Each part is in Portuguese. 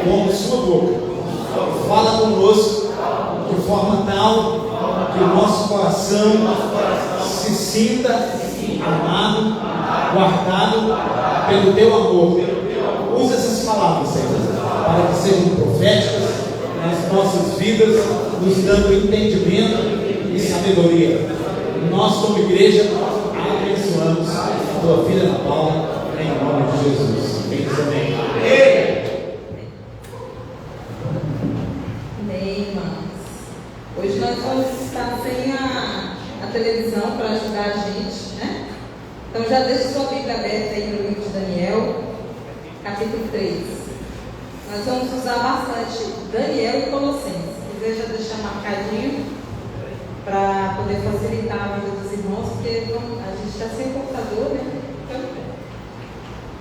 como sua boca. Fala conosco de forma tal que o nosso coração se sinta amado, guardado pelo teu amor. Usa essas palavras, Senhor, para que sejam proféticas nas nossas vidas, nos dando entendimento e sabedoria. Nós, como igreja, abençoamos a tua filha Ana Paula, em nome de Jesus. Quem diz amém? Amém, irmãos. Hoje nós vamos estar sem a televisão para ajudar a gente, né? Então já deixa sua Bíblia aberta aí no livro de Daniel, capítulo 3. Nós vamos usar bastante Daniel e Colossenses. Se quiser já deixar marcadinho para poder facilitar a vida dos irmãos, porque a gente está sem computador, né? Então,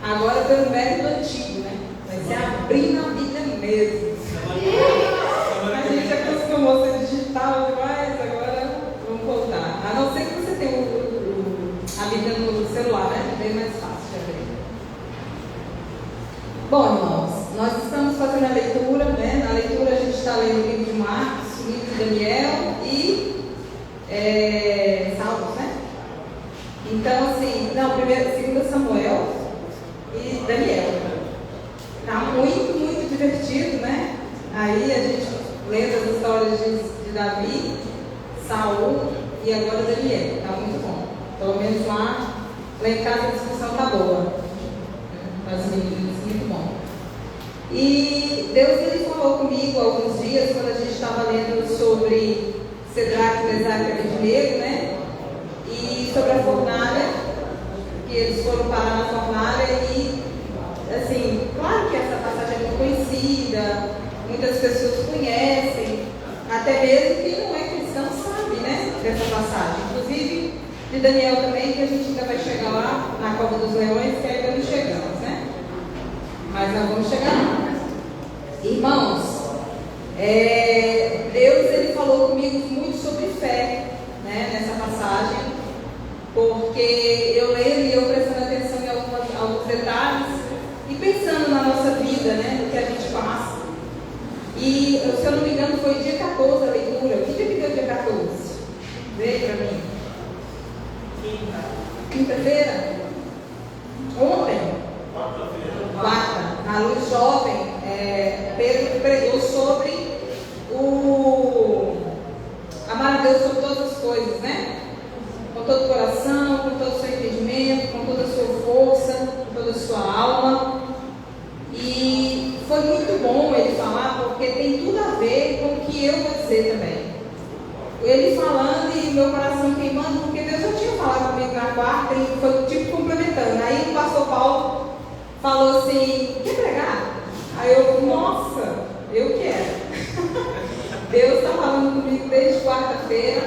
agora pelo método antigo, né? Vai ser abrindo a Bíblia mesmo. A gente acostumou a ser digital demais, agora vamos voltar. A não ser que você tenha a Bíblia no celular, né? Bem mais fácil de abrir. Bom, irmãos, nós estamos fazendo a leitura, né? Na leitura a gente está lendo o livro de Marcos, o livro de Daniel e Salmos, né? Então, assim, não, primeiro, 2 Samuel e Daniel. Tá muito, muito divertido, né? Aí a gente lendo as histórias de Davi, Saul e agora Daniel. Tá muito bom. Pelo menos lá em casa a discussão tá boa. As meninas, muito bom. E Deus ele falou comigo há alguns dias, quando a gente estava lendo sobre Cedraque, Mesaque e Abednego, né? E sobre a fornalha, que eles foram parar na fornalha e, assim, claro que essa passagem é muito conhecida, muitas pessoas conhecem, até mesmo quem não é cristão sabe, né? Dessa passagem. Inclusive, de Daniel também, que a gente ainda vai chegar lá na Cova dos Leões, que ainda não chegamos, né? Mas nós vamos chegar lá. Irmãos, Deus ele falou comigo muito sobre fé, né, nessa passagem, porque eu lendo e eu prestando atenção em alguns detalhes e pensando na nossa vida, né, no que a gente passa. E, se eu não me engano, foi dia 14 a leitura. O que que deu dia 14? Veio para mim. Quinta-feira? Ontem? Quarta. A Luz Jovem, Pedro pregou sobre amar a Deus sobre todas as coisas, né? Com todo o coração, com todo o seu entendimento, com toda a sua força, com toda a sua alma. E foi muito bom ele falar, porque tem tudo a ver com o que eu vou dizer também. Ele falando e meu coração queimando, porque Deus já tinha falado comigo na quarta e foi tipo complementando. Aí o pastor Paulo falou assim: quer pregar? Aí eu, nossa, eu quero. Deus está falando comigo desde quarta-feira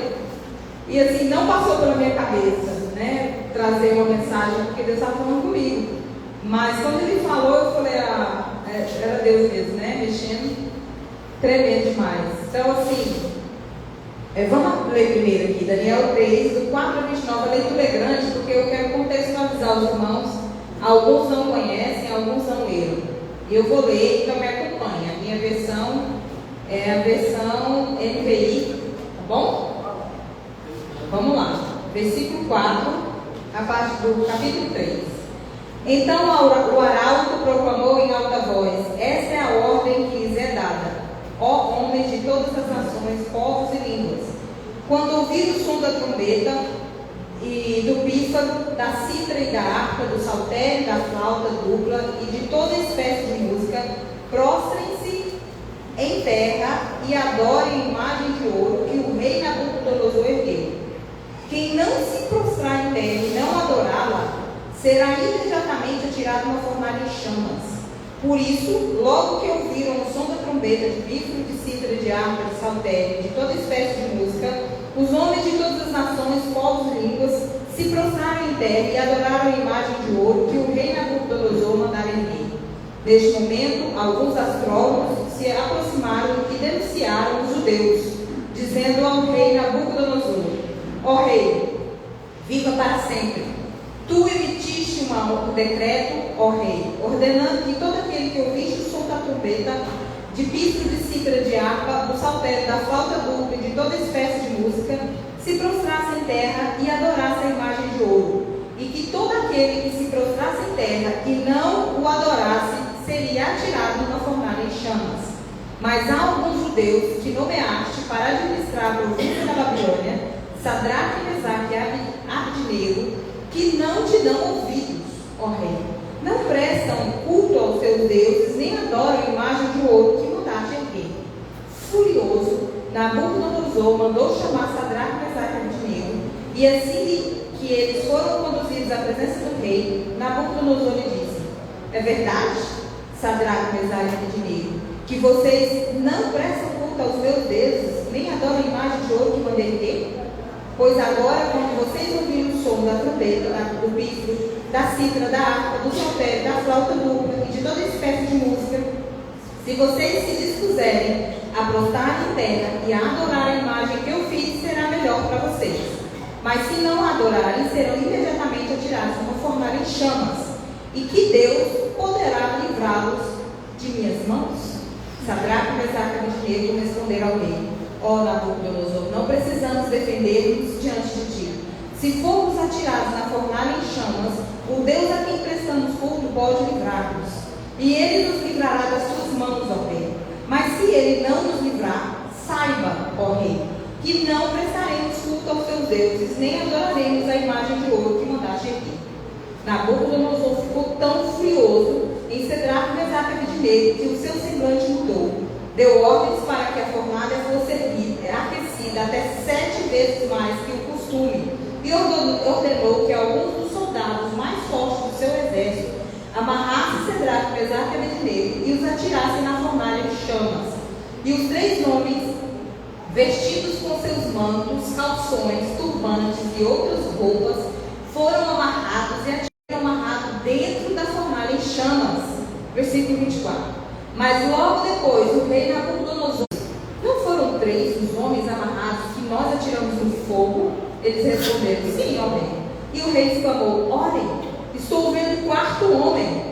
e assim, não passou pela minha cabeça, né, trazer uma mensagem, porque Deus estava falando comigo. Mas quando ele falou, eu falei, era Deus mesmo, né, mexendo, tremendo demais. Então assim, vamos ler primeiro aqui, Daniel 3, do 4 a 29, a leitura é grande, porque eu quero contextualizar os irmãos. Alguns não conhecem, alguns não leram. E eu vou ler, então me acompanha. A minha versão é a versão NVI, tá bom? Vamos lá. Versículo 4, a parte do capítulo 3. Então o arauto proclamou em alta voz: esta é a ordem que lhes é dada, ó homens de todas as nações, povos e línguas. Quando ouvir o som da trombeta e do pífaro, da cítara e da harpa, do saltério, da flauta dupla e de toda espécie de música, prostrem-se em terra e adorem a imagem de ouro que o rei Nabucodonosor ergueu. Quem não se prostrar em terra e não adorá-la, será imediatamente atirado numa fornalha em chamas. Por isso, logo que ouviram o som da trombeta, de pífaro, de cítara, de harpa, de saltério, de toda espécie de música, os homens de todas as nações, povos e línguas se prostraram em terra e adoraram a imagem de ouro que o rei Nabucodonosor mandara erguer. Neste momento, alguns astrólogos se aproximaram e denunciaram os judeus, dizendo ao rei Nabucodonosor: ó rei, viva para sempre. Tu emitiste Diste um decreto, ó rei, ordenando que todo aquele que ouvisse o som da trombeta, de pífaro, de cítara, de harpa, do saltério, da flauta dupla e de toda espécie de música, se prostrasse em terra e adorasse a imagem de ouro. E que todo aquele que se prostrasse em terra e não o adorasse, seria atirado numa fornalha em chamas. Mas há alguns judeus que nomeaste para administrar a província da Babilônia, Sadraque, Mesaque e Abdenego, que não te dão ouvidos, ó rei. Não prestam culto aos teus deuses, nem adoram a imagem de ouro que mandaste erguer. Furioso, Nabucodonosor mandou chamar Sadraque, Mesaque e Abdenego, e assim que eles foram conduzidos à presença do rei, Nabucodonosor lhe disse: é verdade, Sadraque, Mesaque e Abdenego, que vocês não prestam culto aos meus deuses, nem adoram a imagem de ouro que mandei erguer? Pois agora, quando vocês ouvirem o som da trombeta, do pífaro, da cítara, da harpa, do saltério, da flauta dupla e de toda espécie de música, se vocês se dispuserem a prostrar em terra e a adorar a imagem que eu fiz, será melhor para vocês. Mas se não a adorarem, serão imediatamente atirados numa fornalha em chamas. E que Deus poderá livrá-los de minhas mãos? Sadraque, Mesaque e Abdenego responderam ao rei: ó Nabucodonosor, não precisamos defender-nos diante de ti. Se formos atirados na fornalha em chamas, o Deus a quem prestamos culto pode livrar-nos. E ele nos livrará das suas mãos, ó rei. Mas se ele não nos livrar, saiba, ó rei, que não prestaremos culto aos teus deuses, nem adoraremos a imagem de ouro que mandaste erguer. Nabucodonosor ficou tão furioso em Sadraque, Mesaque e Abdenego que o seu semblante mudou. Deu ordens para que a fornalha fosse aquecida até 7 vezes mais que o costume, e ordenou que alguns dos soldados mais fortes do seu exército amarrassem Sadraque, Mesaque e Abdenego e os atirassem na fornalha em chamas. E os 3 homens, vestidos com seus mantos, calções, turbantes e outras roupas, foram amarrados dentro da fornalha em chamas. Versículo 24. Mas logo depois o rei Nabucodonosor: não foram 3 os homens amarrados que nós atiramos no fogo? Eles responderam: sim, ó rei. E o rei exclamou: orem, estou vendo o 4º homem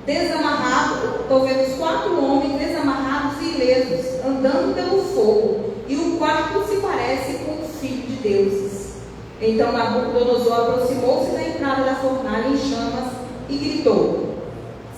desamarrado, estou vendo os 4 homens desamarrados e ilesos, andando pelo fogo, e o 4º se parece com o filho de deuses. Então Nabucodonosor aproximou-se da entrada da fornalha em chamas e gritou: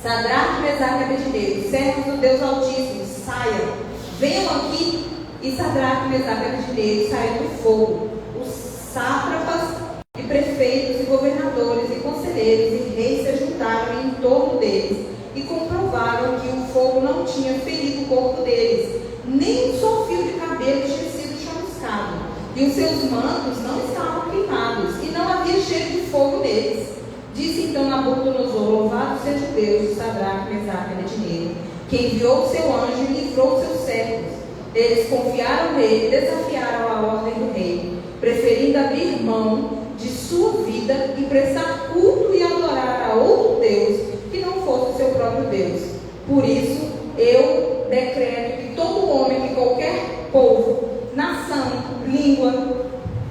Sadraque, Mesaque e Abdenego, servos do Deus Altíssimo, saiam, venham aqui. E Sadraque, Mesaque e Abdenego saíram do fogo. Os sátrapas e prefeitos e governadores e conselheiros e reis se juntaram em torno deles e comprovaram que o fogo não tinha ferido o corpo deles, nem um só fio de cabelo tinha sido chamuscado, e os seus mantos não estavam queimados, e não havia cheiro de fogo neles. Disse então Nabucodonosor: louvado seja o Deus de Sadraque, Mesaque e Abdenego, que enviou o seu anjo e livrou seus servos. Eles confiaram nele e desafiaram a ordem do rei, preferindo abrir mão de sua vida e prestar culto e adorar a outro Deus que não fosse o seu próprio Deus. Por isso eu decreto que todo homem de qualquer povo, nação, língua,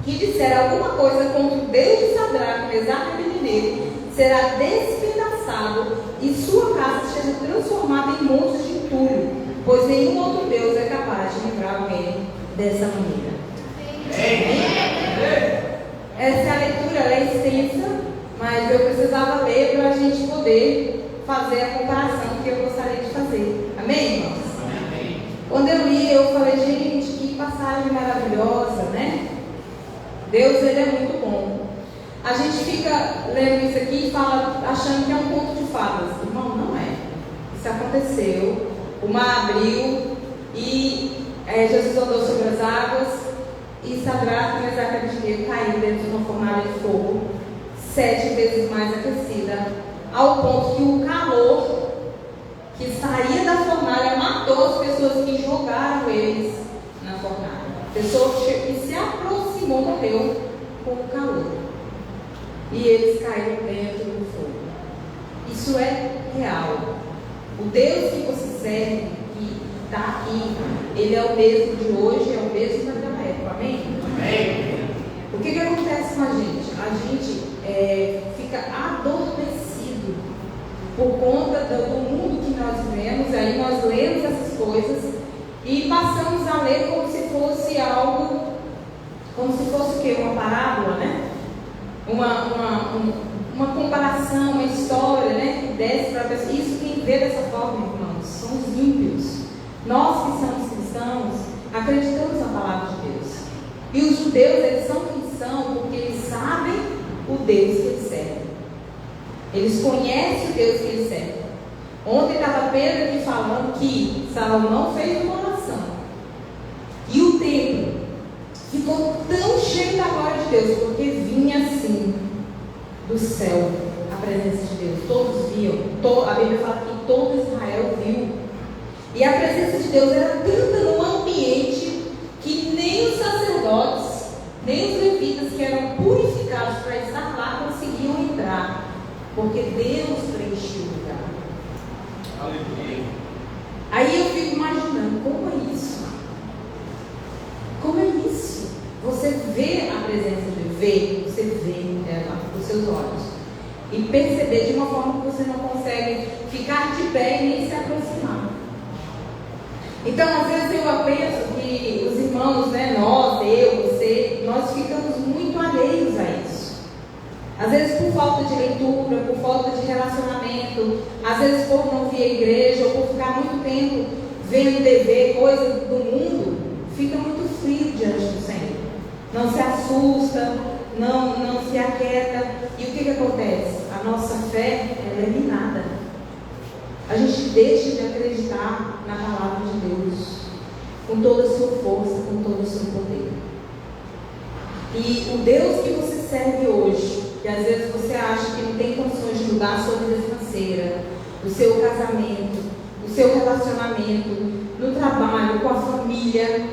que disser alguma coisa contra o Deus de Sadraque, Mesaque e Abdenego será despedaçado e sua casa seja transformada em montes de entulho, pois nenhum outro Deus é capaz de livrar alguém dessa maneira. Essa leitura ela é extensa, mas eu precisava ler para a gente poder fazer a comparação que eu gostaria de fazer. Amém, irmãos? Amém. Quando eu li, eu falei: gente, que passagem maravilhosa, né? Deus, ele é muito bom. A gente fica lendo isso aqui e fala, achando que é um conto de fadas. Irmão, não é. Isso aconteceu. O mar abriu e Jesus andou sobre as águas e Sadraque, Mesaque e Abdenego caíram dentro de uma fornalha de fogo 7 vezes mais aquecida, ao ponto que o calor que saía da fornalha matou as pessoas que jogaram eles na fornalha. A pessoa que se aproximou morreu com o calor. E eles caíram dentro do fogo. Isso é real. O Deus que você serve, que está aqui, ele é o mesmo de hoje, é o mesmo daquela época. Amém? Amém. O que acontece com a gente? A gente fica adormecido por conta do mundo que nós vivemos. Aí nós lemos essas coisas e passamos a ler como se fosse algo, como se fosse o quê? Uma parábola, né? Uma comparação, uma história, né? Que desce para a pessoa. Isso quem vê dessa forma, irmãos, são os ímpios. Nós que somos cristãos, acreditamos na palavra de Deus. E os judeus, eles são quem são porque eles sabem o Deus que eles servem. Eles conhecem o Deus que eles servem. Ontem estava Pedro aqui falando que Salomão fez uma oração. E o templo ficou tão cheio da glória de Deus, porque vinha assim do céu a presença de Deus. Todos viam. A Bíblia fala que todo Israel viu. E a presença de Deus era tanta no ambiente que nem os sacerdotes, nem os levitas que eram purificados para estar lá conseguiam entrar, porque Deus preencheu o lugar. Aleluia. Aí eu fico imaginando, como é isso? Como é isso? Você vê a presença de Deus, você vê ela com os seus olhos e perceber de uma forma que você não consegue ficar de pé e nem se aproximar. Então, às vezes eu penso que os irmãos, né, nós, eu, você, nós ficamos muito alheios a isso. Às vezes por falta de leitura, por falta de relacionamento, às vezes por não vir à igreja, ou por ficar muito tempo vendo TV, coisas do mundo, fica muito frio diante do Senhor. Não se assusta, não se aquieta. E o que acontece? A nossa fé ela é minada. A gente deixa de acreditar na palavra de Deus com toda a sua força, com todo o seu poder. E o Deus que você serve hoje, que às vezes você acha que não tem condições de mudar a sua vida financeira, o seu casamento, o seu relacionamento, no trabalho, com a família,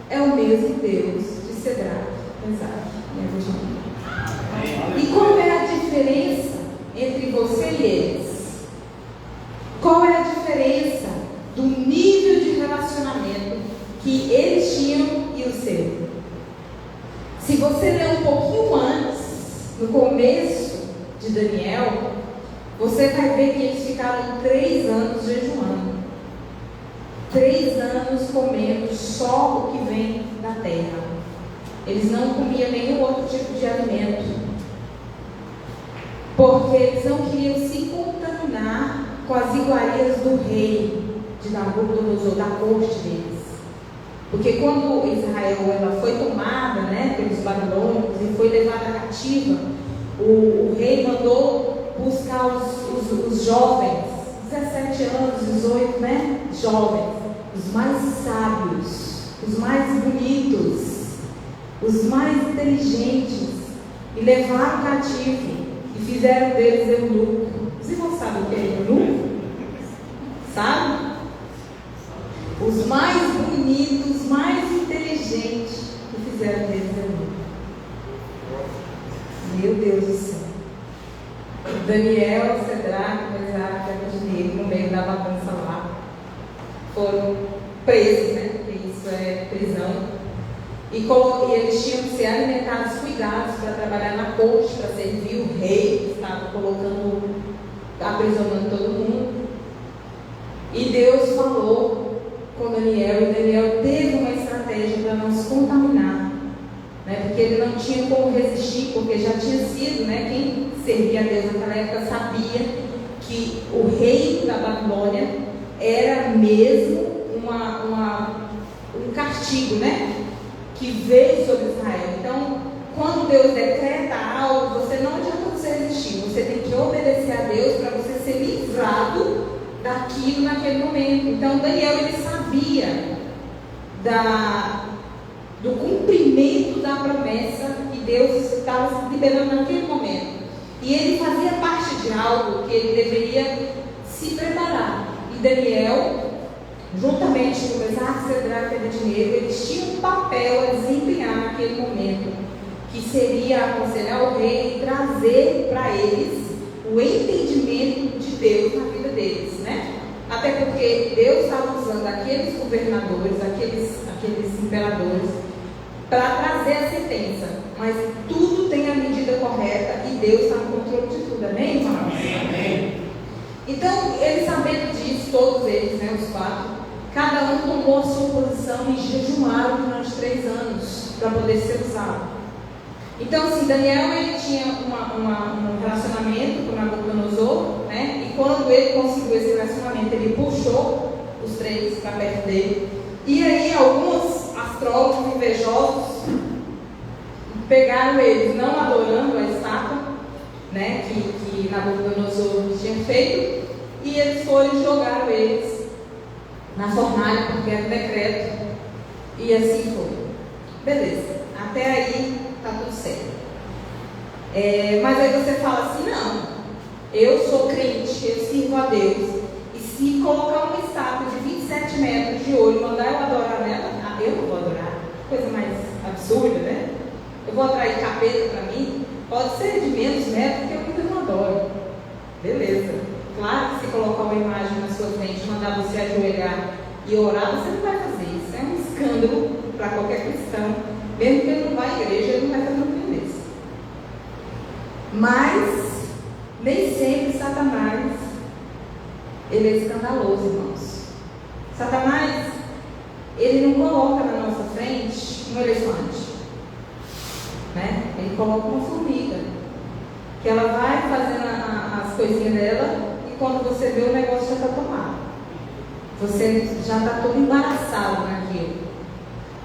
é o mesmo Deus de Cedraque, Mesaque e Abednego. E qual é a diferença entre você e eles? Qual é a diferença do nível de relacionamento que eles tinham e o seu? Se você ler um pouquinho antes, no começo de Daniel, você vai ver que eles ficaram 3 anos jejuando. 3 anos comendo só o que vem da terra. Eles não comiam nenhum outro tipo de alimento, porque eles não queriam se contaminar com as iguarias do rei de Nabucodonosor, da corte deles. Porque quando Israel ela foi tomada, né, pelos babilônicos e foi levada cativa, o rei mandou buscar os jovens, 17 anos, 18, né, jovens, os mais sábios, os mais bonitos, os mais inteligentes, e levaram cativo e fizeram deles eunuco. Os irmãos sabem o que é eunuco? Sabe? Os mais bonitos, os mais inteligentes, que fizeram deles eunuco. Meu Deus do céu. Daniel, Cedraque, Mesaque e Abednego, no meio da bagunça lá, foram presos, né? Porque isso é prisão. E eles tinham que ser alimentados, cuidados para trabalhar na corte, para servir o rei, que estava aprisionando todo mundo. E Deus falou com Daniel, e Daniel teve uma estratégia para não se contaminar, né? Porque ele não tinha como resistir, porque já tinha sido, né? Quem servia a Deus naquela época sabia que o rei da Babilônia era mesmo um castigo, né? Que veio sobre Israel. Então, quando Deus decreta algo, você não adianta você resistir, você tem que obedecer a Deus para você ser livrado daquilo naquele momento. Então, Daniel ele sabia do cumprimento da promessa que Deus estava liberando naquele momento. E ele fazia parte de algo que ele deveria se preparar. E Daniel, juntamente com Mesaque, Cedraque e Abednego, eles tinham um papel a desempenhar naquele momento, que seria aconselhar o rei e trazer para eles o entendimento de Deus na vida deles, né? Até porque Deus estava usando aqueles governadores, aqueles imperadores, para trazer a sentença. Mas tudo tem a medida correta e Deus está no controle de tudo, amém, irmãos? Amém. Então, eles sabendo disso, todos eles, né, os 4, cada um tomou a sua posição e jejuaram durante 3 anos para poder ser usado. Então, assim, Daniel, ele tinha um relacionamento com Nabucodonosor, né? E quando ele conseguiu esse relacionamento, ele puxou os 3 para perto dele. E aí, alguns astrólogos invejosos pegaram eles, não adorando a estátua, né, que Nabucodonosor tinha feito, e eles foram e jogaram eles na fornalha, porque era um decreto, e assim foi. Beleza, até aí está tudo certo. Mas aí você fala assim, não, eu sou crente, eu sirvo a Deus, e se colocar uma estátua de 27 metros de ouro e mandar eu adorar nela, eu não vou adorar, coisa mais absurda, né? Eu vou atrair capeta para mim, pode ser de menos metros que eu ainda não adoro. Beleza, claro que se colocar uma imagem na sua frente, mandar você ajoelhar e orar, você não vai fazer isso, é um escândalo para qualquer cristão. Mesmo que ele não vá à igreja, ele não vai fazer um desse. Mas, nem sempre Satanás, ele é escandaloso, irmãos. Satanás, ele não coloca na nossa frente um elefante, né? Ele coloca uma formiga, que ela vai fazendo as coisinhas dela, e quando você vê, o negócio já está tomado. Você já está todo embaraçado naquilo.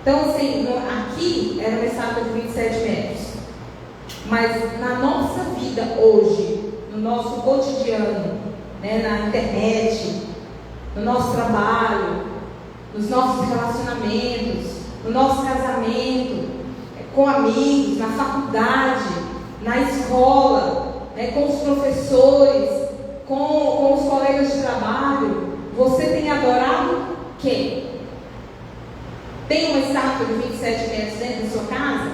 Então, assim, aqui era uma estátua de 27 metros. Mas na nossa vida hoje, no nosso cotidiano, né, na internet, no nosso trabalho, nos nossos relacionamentos, no nosso casamento, com amigos, na faculdade, na escola, né, com os professores, com os colegas de trabalho, você tem adorado quem? Tem uma estátua de 27 metros dentro da sua casa?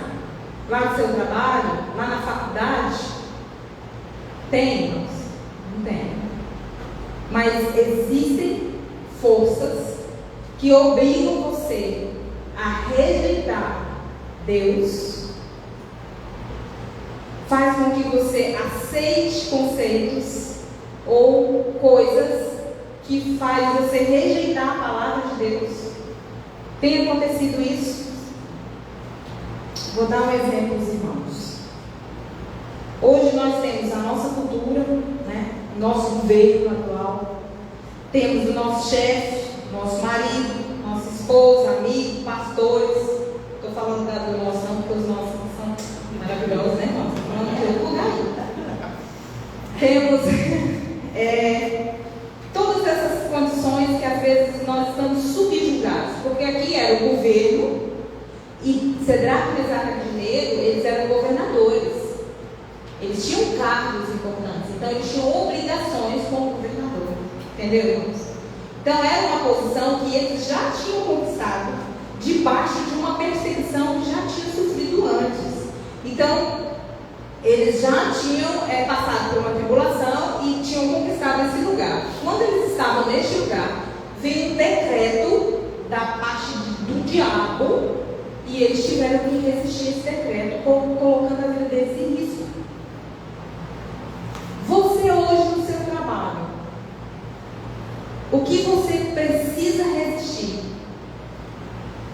Lá no seu trabalho? Lá na faculdade? Tem, irmãos? Não tem. Mas existem forças que obrigam você a rejeitar Deus, faz com que você aceite conceitos ou coisas que faz você rejeitar a palavra de Deus. Tem acontecido isso? Vou dar um exemplo, irmãos. Hoje nós temos a nossa cultura, né? Nosso governo atual, temos o nosso chefe, nosso marido, nossa esposa, amigo, pastores. Estou falando do nosso não, porque os nossos são maravilhosos, né, irmãos? Estou falando de outro lugar. Temos todas essas condições que às vezes nós estamos subjugados, porque aqui era o governo, e Cedraque, Mesaque e Abednego, eles eram governadores, eles tinham cargos importantes, então eles tinham obrigações como governador, entendeu, irmãos? Então era uma posição que eles já tinham conquistado debaixo de uma perseguição que já tinha sofrido antes. Então eles já tinham passado por uma tribulação e tinham conquistado esse lugar. Quando eles estavam neste lugar, veio um decreto da parte do diabo, e eles tiveram que resistir a esse decreto, colocando a vida deles em risco. Você hoje no seu trabalho, o que você precisa resistir?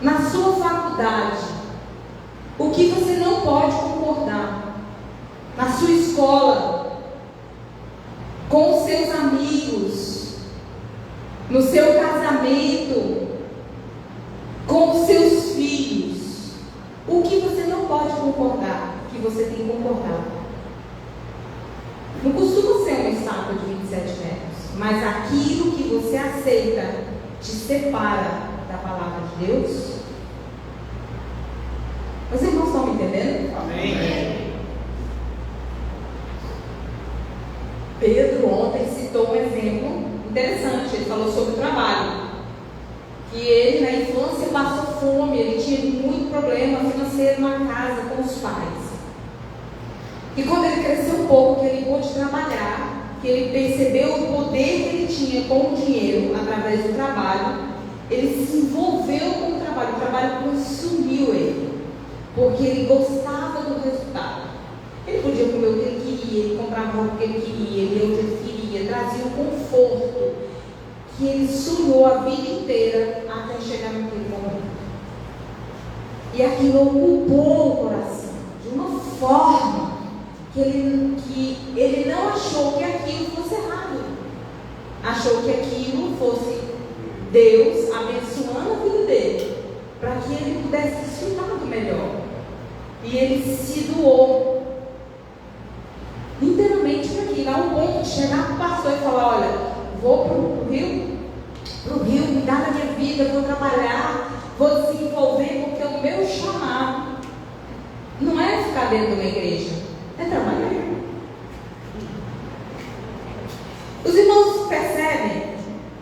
Na sua faculdade, o que você não pode concordar? Na sua escola, com os seus amigos, no seu casamento, com os seus filhos, o que você não pode concordar, que você tem que concordar? Não costuma ser uma estátua de 27 metros, mas aquilo que você aceita te separa da palavra de Deus. Os irmãos estão me entendendo? Amém. Pedro ontem citou um exemplo interessante. Ele falou sobre o trabalho, que ele na infância passou fome, ele tinha muito problema financeiro na casa com os pais, e quando ele cresceu um pouco, que ele pôde trabalhar, que ele percebeu o poder que ele tinha com o dinheiro através do trabalho, ele se envolveu com o trabalho consumiu ele, porque ele gostava do resultado. Ele podia comer o que ele queria, ele comprava o que ele queria, ele lia o que ele queria, ele trazia um conforto que ele sonhou a vida inteira até chegar naquele momento. E aquilo ocupou o coração de uma forma que ele não achou que aquilo fosse errado. Achou que aquilo fosse Deus abençoando a vida dele, para que ele pudesse desfrutar do melhor. E ele se doou inteiramente para aquilo, a um ponto de chegar para o pastor e falar: olha, vou para o Rio, cuidar da minha vida, vou trabalhar, vou desenvolver, porque o meu chamado não é ficar dentro de uma igreja, é trabalhar. Os irmãos percebem?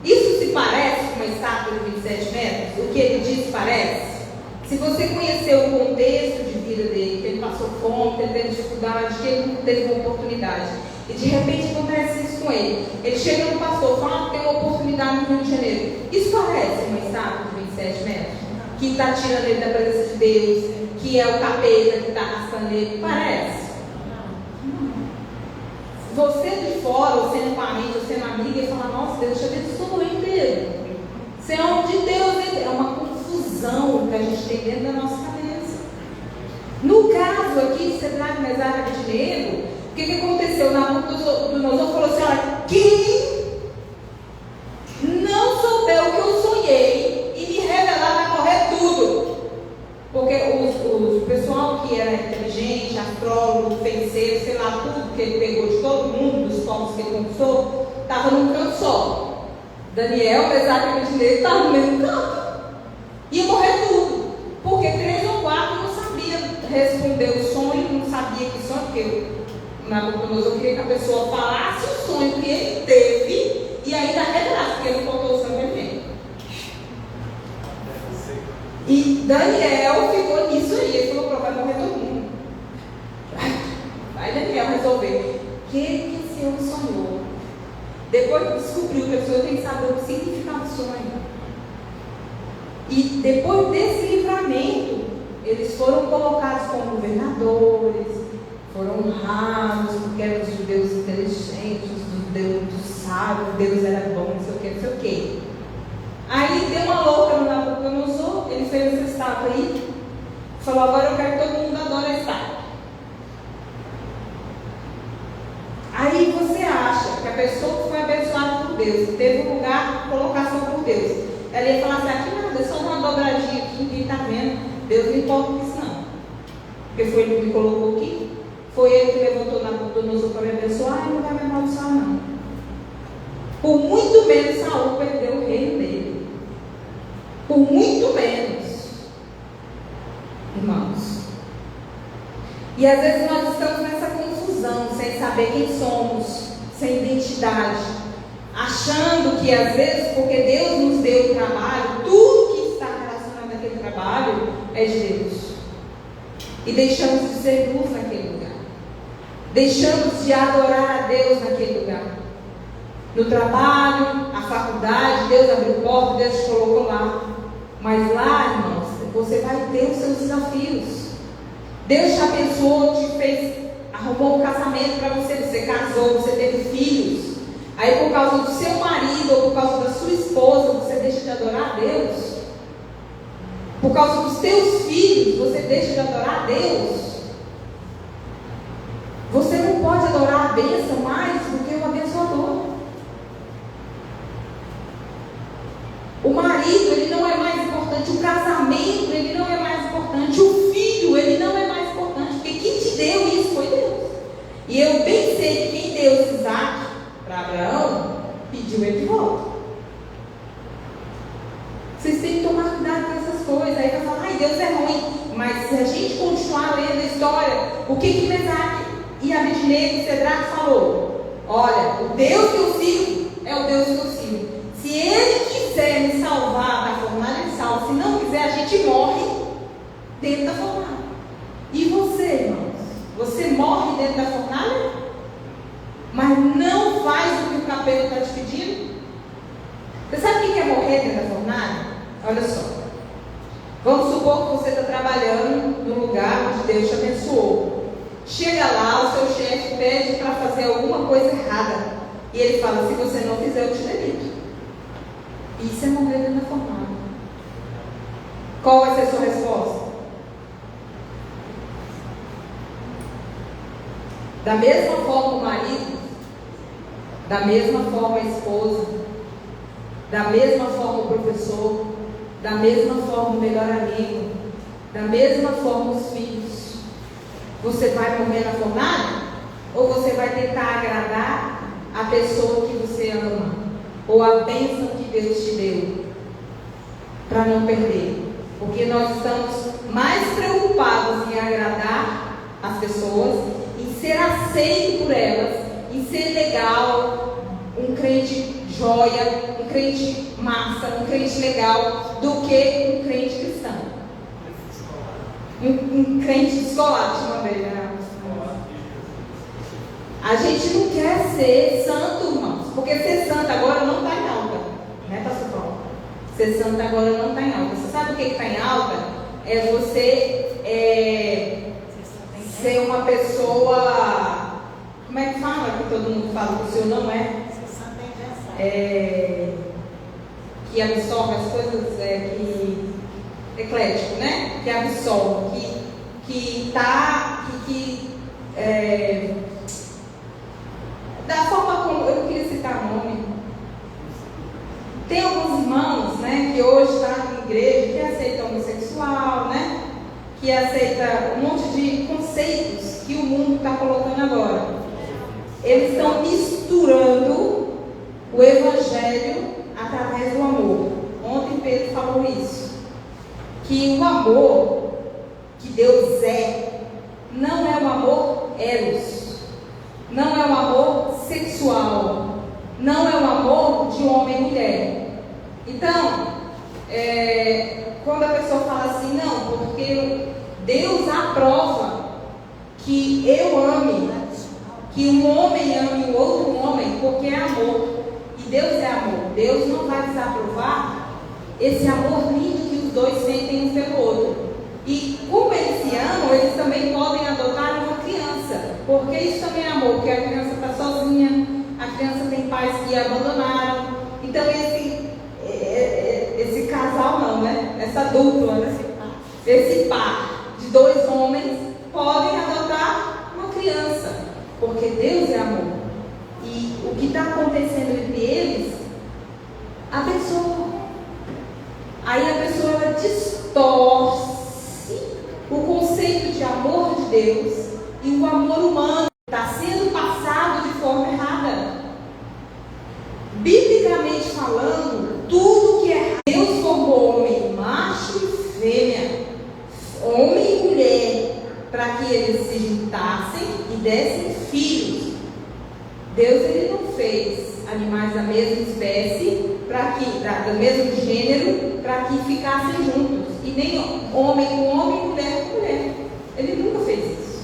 Isso se parece com uma estátua de 27 metros? O que ele diz parece? Se você conhecer o contexto de vida dele, que ele passou fome, que ele teve dificuldade, que ele não teve uma oportunidade, e de repente acontece isso com ele. Ele chega no pastor, fala que tem uma oportunidade no Rio de Janeiro. Isso parece uma estátua de 27 metros? Que está tirando ele da presença de Deus, que é o capeta que está arrastando ele? Parece? Você de fora, ou sendo parente, ou sendo amiga, e fala: nossa, Deus te abençoou inteiro. Você é homem de Deus, é uma confusão que a gente tem dentro da nossa cabeça. No caso aqui de Sedraque, Mesaque e Abednego, o que aconteceu? Nabucodonosor falou assim: olha, quem não souber o que eu sonhei e me revelar, vai morrer tudo. Porque o pessoal que era inteligente, astrólogo, feiticeiro, sei lá, tudo que ele pegou de todo mundo, dos povos que ele conquistou, estava num canto só. Daniel, Mesaque e Abednego estavam no mesmo canto. Ia morrer tudo. Porque 3 ou 4 não sabia responder o sonho, não sabia que sonho, porque Nabucodonosor queria que a pessoa falasse o sonho que ele teve e ainda revelasse, porque ele não contou o sonho para ninguém. E Daniel ficou nisso aí. Ele falou: vai morrer todo mundo. Vai Daniel resolver. O que esse homem sonhou? Depois que descobriu que a pessoa tem que saber o significado do sonho. E depois desse livramento, eles foram colocados como governadores, foram honrados, porque eram os judeus inteligentes, os judeus sábios, Deus era bom, não sei o que, não sei o que. Aí deu uma louca no Nabucodonosor, ele fez essa estátua aí, falou: agora eu quero que todo mundo adore a estátua. Aí você acha que a pessoa que foi abençoada por Deus, que teve um lugar de colocação por Deus, ela ia falar assim: aqui nada, é só uma dobradinha aqui, ninguém está vendo, Deus não importa com isso não. Porque foi ele que me colocou aqui, foi ele que levantou Nabucodonosor para me abençoar, e não vai me amaldiçoar não. Por muito menos Saul perdeu o reino dele. Por muito menos, irmãos. E às vezes nós estamos nessa confusão, sem saber quem somos, sem identidade, achando que às vezes, porque Deus nos deu o trabalho, tudo que está relacionado àquele trabalho é de Deus. E deixamos de ser luz naquele lugar. Deixamos de adorar a Deus naquele lugar. No trabalho, a faculdade, Deus abriu porta, Deus te colocou lá. Mas lá, irmãos, você vai ter os seus desafios. Deus te abençoou, te fez, arrumou um casamento para você, você casou, você teve filhos. Aí por causa do seu marido ou por causa da sua esposa, você deixa de adorar a Deus. Por causa dos teus filhos, você deixa de adorar a Deus. Você não pode adorar a bênção mais do que o abençoador. O marido, ele não é mais importante. O casamento, ele não é mais importante. O filho, ele não é mais importante. Porque quem te deu isso foi Deus. E eu bem sei que quem deu Isaac para Abraão, pediu ele de volta. Vocês têm que tomar cuidado com essas coisas. Aí vai falar: ai, Deus é ruim. Mas se a gente continuar lendo a história, o que Mesaque e Abednego e Sedraque falou? Olha, o Deus que eu sirvo é o Deus que eu sirvo. Se Ele quiser me salvar da fornalha, Ele salva. Se não quiser, a gente morre dentro da fornalha. E você, irmãos? Você morre dentro da fornalha? Mas não faz o que o capeta está te pedindo? Você sabe o que é morrer dentro da fornalha? Olha só. Vamos supor que você está trabalhando no lugar onde Deus te abençoou. Chega lá, o seu chefe pede para fazer alguma coisa errada. E ele fala: se você não fizer, eu te demito. Isso é morrer dentro da fornalha. Qual vai ser a sua resposta? Da mesma forma o marido, da mesma forma a esposa, da mesma forma o professor, da mesma forma o melhor amigo, da mesma forma os filhos. Você vai morrer na fornalha? Ou você vai tentar agradar a pessoa que você ama? Ou a bênção que Deus te deu? Para não perder. Porque nós estamos mais preocupados em agradar as pessoas, em ser aceito por elas, em ser legal, um crente joia, um crente massa, um crente legal, do que um crente cristão. Um crente escolar, uma vez, né? A gente não quer ser santo, irmãos, porque ser santo agora não está em alta, né, pastor Paulo? Ser santo agora não está em alta. Você sabe o que está em alta? É você ser uma pessoa, como é que fala? Que todo mundo fala que o senhor não é? Que absorve as coisas, eclético, né? Que absorve, da forma como, eu não queria citar nome. Tem alguns irmãos, né, que hoje estão na igreja, que aceitam homossexual, né? Que aceita um monte de conceitos que o mundo está colocando agora. Eles estão misturando o evangelho através do amor. Ontem Pedro falou isso. Que o amor que Deus não é um amor eros. Não é um amor sexual. Não é um amor de homem e mulher. Então, quando a pessoa fala assim, não, porque Deus aprova que eu ame, que um homem ame o outro homem, porque é amor. E Deus é amor. Deus não vai desaprovar esse amor lindo que os dois sentem um pelo outro. E como eles se amam, eles também podem adotar uma criança. Porque isso também é amor, porque a criança está sozinha, a criança tem pais que a abandonaram. Então esse casal não, né? Essa dupla, né? Esse par de dois homens podem adotar uma criança, porque Deus é amor. E o que está acontecendo entre eles abençoa. Aí a pessoa ela distorce o conceito de amor de Deus e o amor humano está sendo passado de forma errada. Biblicamente falando, tudo que é Deus formou homem, macho e fêmea, homem e mulher, para que eles se juntassem e dessem filhos. Deus ele não fez animais da mesma espécie, do mesmo gênero, para que ficassem juntos. E nem homem com homem, mulher com mulher. Ele nunca fez isso.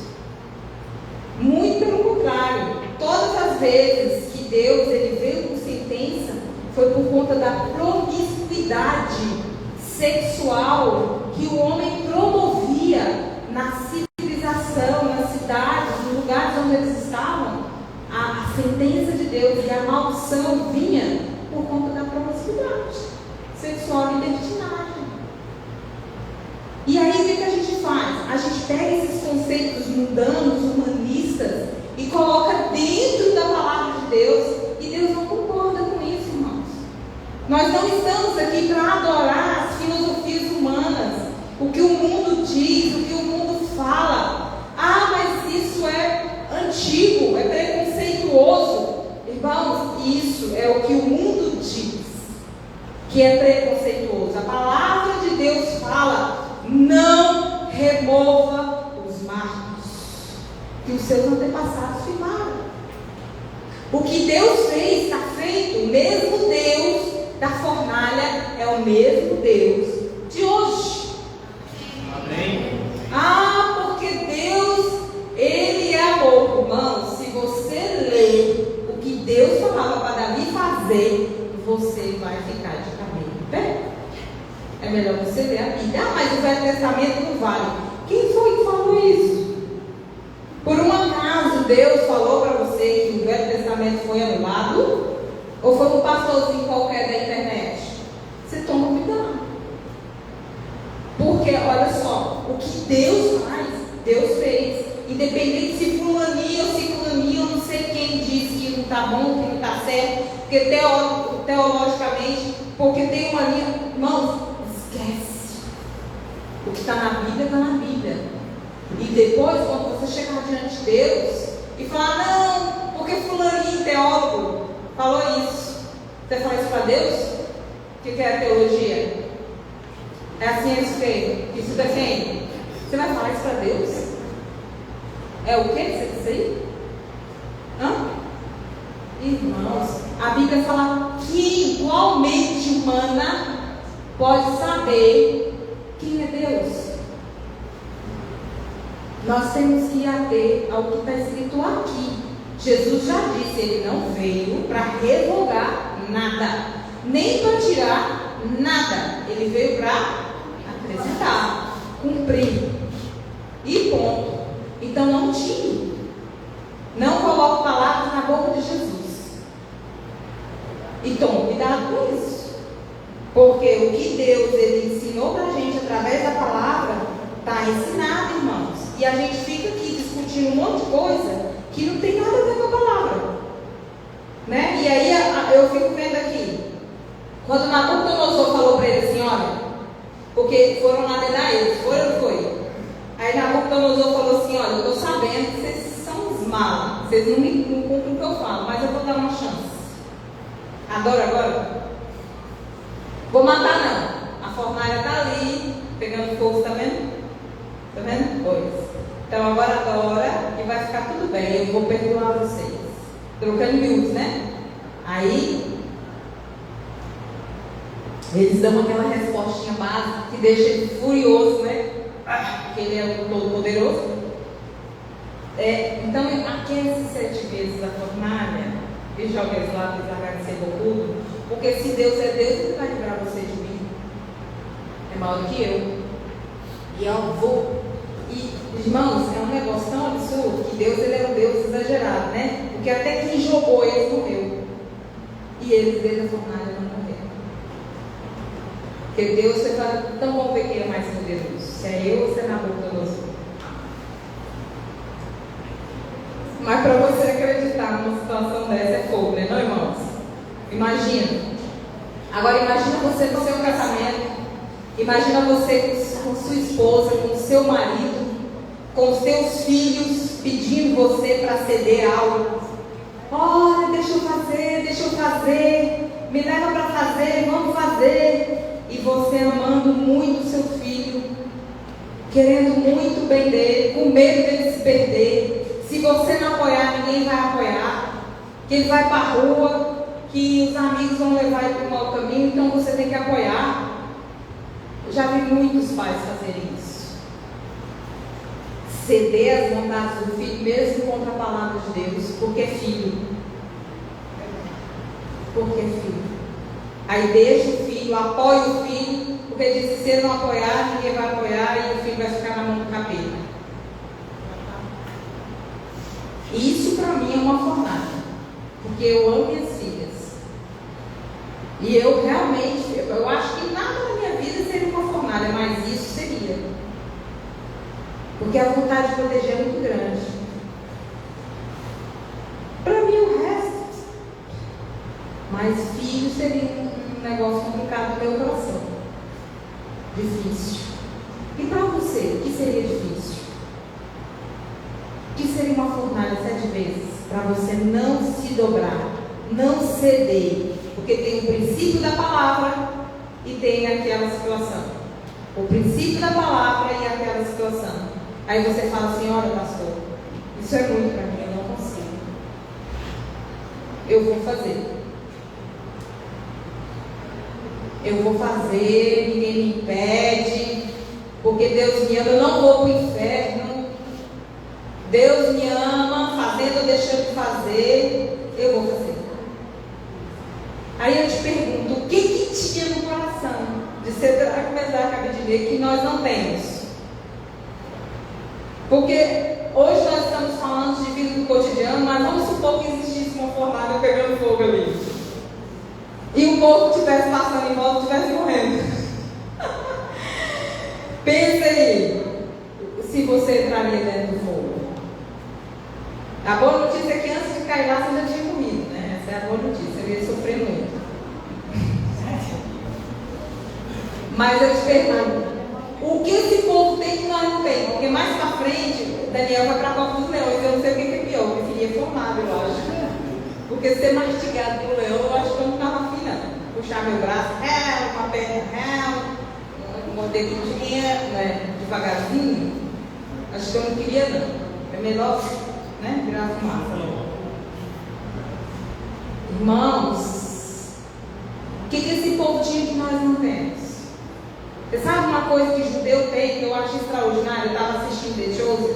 Muito pelo contrário. Todas as vezes que Deus ele veio com sentença, foi por conta da promiscuidade sexual que o homem promovia na civilização, nas cidades, nos lugares onde eles estavam. A sentença de Deus e a maldição vinha por conta da promiscuidade sexual e libertinagem. E aí o que a gente faz? A gente pega esses conceitos mundanos, humanistas e coloca dentro da palavra de Deus, e Deus não concorda com isso, irmãos. Nós não estamos aqui para adorar as filosofias humanas, o que o mundo diz, o que o mundo fala. Ah, mas isso é antigo, é preconceituoso. Irmãos, isso é o que o mundo diz que é preconceituoso. A palavra de Deus fala: não remova os marcos que os seus antepassados firmaram. O que Deus fez está feito. O mesmo Deus da fornalha é o mesmo Deus de hoje. Amém. Ah, porque Deus ele é amor. Irmãos, se você ler o que Deus falava para Davi fazer, você vai ficar de cabelo em pé. É melhor você ler a Bíblia. Ah, mas o Velho Testamento não vale. Quem foi que falou isso? Por um acaso Deus falou para você você que o Velho Testamento foi anulado? Ou foi um pastorzinho qualquer da internet? Você toma cuidado. Porque, olha só, o que Deus faz, Deus fez. Independente se fulaninho ou ciclaninho, eu não sei quem diz que não está bom, que não está certo. Porque teologicamente, porque tem uma linha, irmãos, esquece. O que está na Bíblia, está na Bíblia. E depois, quando você chegar diante de Deus e falar, não, porque fulaninho teólogo falou isso. Você fala isso para Deus? O que é a teologia? É assim a respeito? Isso defende? Você vai falar isso para Deus? É o que você disse aí? Hã? Irmãos, a Bíblia fala que igualmente humana pode saber quem é Deus. Nós temos que ater ao que está escrito aqui. Jesus já disse, ele não veio para revogar nada, nem para tirar nada. Ele veio para acrescentar, cumprir. E ponto. Então não tire. Não coloque palavras na boca de Jesus. E tome cuidado com isso. Porque o que Deus ele ensinou para a gente através da palavra está ensinado, irmãos. E a gente fica aqui discutindo um monte de coisa que não tem nada a ver com a palavra. Né? E aí eu fico vendo aqui. Quando Nabucodonosor falou para ele assim, olha, porque foram lá dedar eles, foi ou não foi? Aí Nabucodonosor falou assim, olha, eu estou sabendo que vocês são os maus, vocês não cumprem o que eu falo, mas eu vou dar uma chance. Adora agora? Vou matar não. A fornalha está ali, pegando fogo, tá vendo? Tá vendo? Pois. Então agora adora e vai ficar tudo bem, eu vou perdoar vocês. Trocando miúdos, né? Aí eles dão aquela respostinha básica que deixa ele furioso, né? Porque ele é o Todo-Poderoso. Então aquece 7 vezes a fornalha e joga eles lá para eles agradecer tudo. Porque se Deus é Deus, ele vai livrar você de mim. É maior do que eu. E eu vou. E, irmãos, é um negócio tão absurdo que Deus ele é um Deus exagerado, né? Porque até quem jogou eles morreu. E eles desde a fornalha não morreram. Porque Deus, você fala, então vamos ver quem é mais poderoso. Se é eu ou se é Nabucodonosor. Mas para você acreditar numa situação dessa é fogo, né, não, irmãos? Imagina. Agora imagina você no seu casamento. Imagina você com sua esposa, com seu marido, com seus filhos, pedindo você para ceder algo. Olha, deixa eu fazer, me leva para fazer, vamos fazer. E você amando muito seu filho, querendo muito o bem dele, com medo dele se perder. Se você não apoiar, ninguém vai apoiar. Que ele vai para a rua, que os amigos vão levar ele para o mau caminho, então você tem que apoiar. Eu já vi muitos pais fazerem isso. Ceder as vontades do filho, mesmo contra a palavra de Deus, porque é filho. Porque é filho. Aí deixa o filho, apoia o filho, porque diz que se ele não apoiar, ninguém vai apoiar e o filho vai ficar na mão do capeta. Isso para mim é uma fornalha, porque eu amo minhas filhas. E eu realmente, eu acho que nada na minha vida seria uma fornalha, mas isso seria. Porque a vontade de proteger é muito grande. Para mim o resto, mas filho seria um negócio complicado no meu coração. Difícil. E para você, o que seria difícil? O que seria uma fornalha 7 vezes? Para você não se dobrar, não ceder. Porque tem o princípio da palavra e tem aquela situação. O princípio da palavra e aquela situação. Aí você fala assim, olha pastor, isso é muito para mim, eu não consigo. Eu vou fazer. Eu vou fazer, ninguém me impede, porque Deus me ama, eu não vou para o inferno. Deus me ama, fazendo ou deixando de fazer, eu vou fazer. Aí eu te pergunto, o que tinha no coração de Sadraque, Mesaque e Abednego que nós não temos? Porque hoje nós estamos falando de vida do cotidiano, mas vamos supor supor que existisse uma fornalha pegando fogo ali. E o povo estivesse passando em volta e estivesse morrendo. Pensa aí, se você entraria dentro do fogo. A boa notícia é que antes de cair lá você já tinha morrido, né? Essa é a boa notícia, eu ia sofrer muito. Mas eu te pergunto, o que esse povo tem que nós não temos? Porque mais pra frente, Daniel vai pra Copa dos Leões, eu não sei o que é pior, eu preferia formado, eu acho. Porque ser mastigado pelo leão, eu acho que eu não estava afim, não. Puxar meu braço, com a perna, morder tudinho, né, devagarzinho. Acho que eu não queria, não. É melhor, né, virar fumaça. Irmãos, o que esse povo tinha que nós não temos? Você sabe uma coisa que judeu tem, que eu acho extraordinário? Eu estava assistindo The Chosen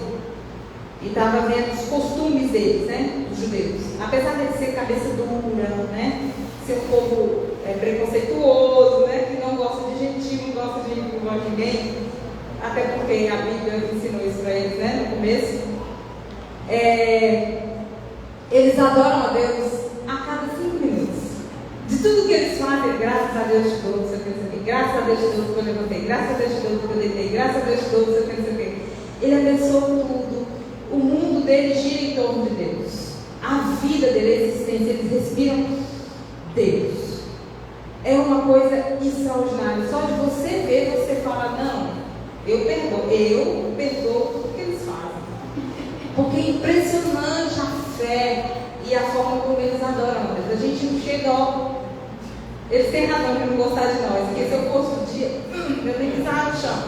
e estava vendo os costumes deles, né? Os judeus. Apesar de ser cabeça dura, né? Ser um povo preconceituoso, né? Que não gosta de gentil, não gosta de ninguém. Até porque a Bíblia ensinou isso para eles, né? No começo. Eles adoram a Deus a cada 5 minutos. De tudo que eles fazem, graças a Deus te dou, não sei o que, não sei o que. Graças a Deus te dou porque eu levantei. Graças a Deus te dou porque eu deitei. Graças a Deus te dou, não sei o que, não sei o que. Ele abençoa tudo. O mundo dele gira em torno de Deus. A vida dele, a existência, eles respiram Deus. É uma coisa extraordinária. Só de você ver, você fala, não, eu perdoo tudo que eles fazem. Porque é impressionante a fé e a forma como eles adoram a Deus. A gente não chega, ó. Eles têm razão de não gostar de nós, porque se eu fosse um dia, eu nem pisava no chão.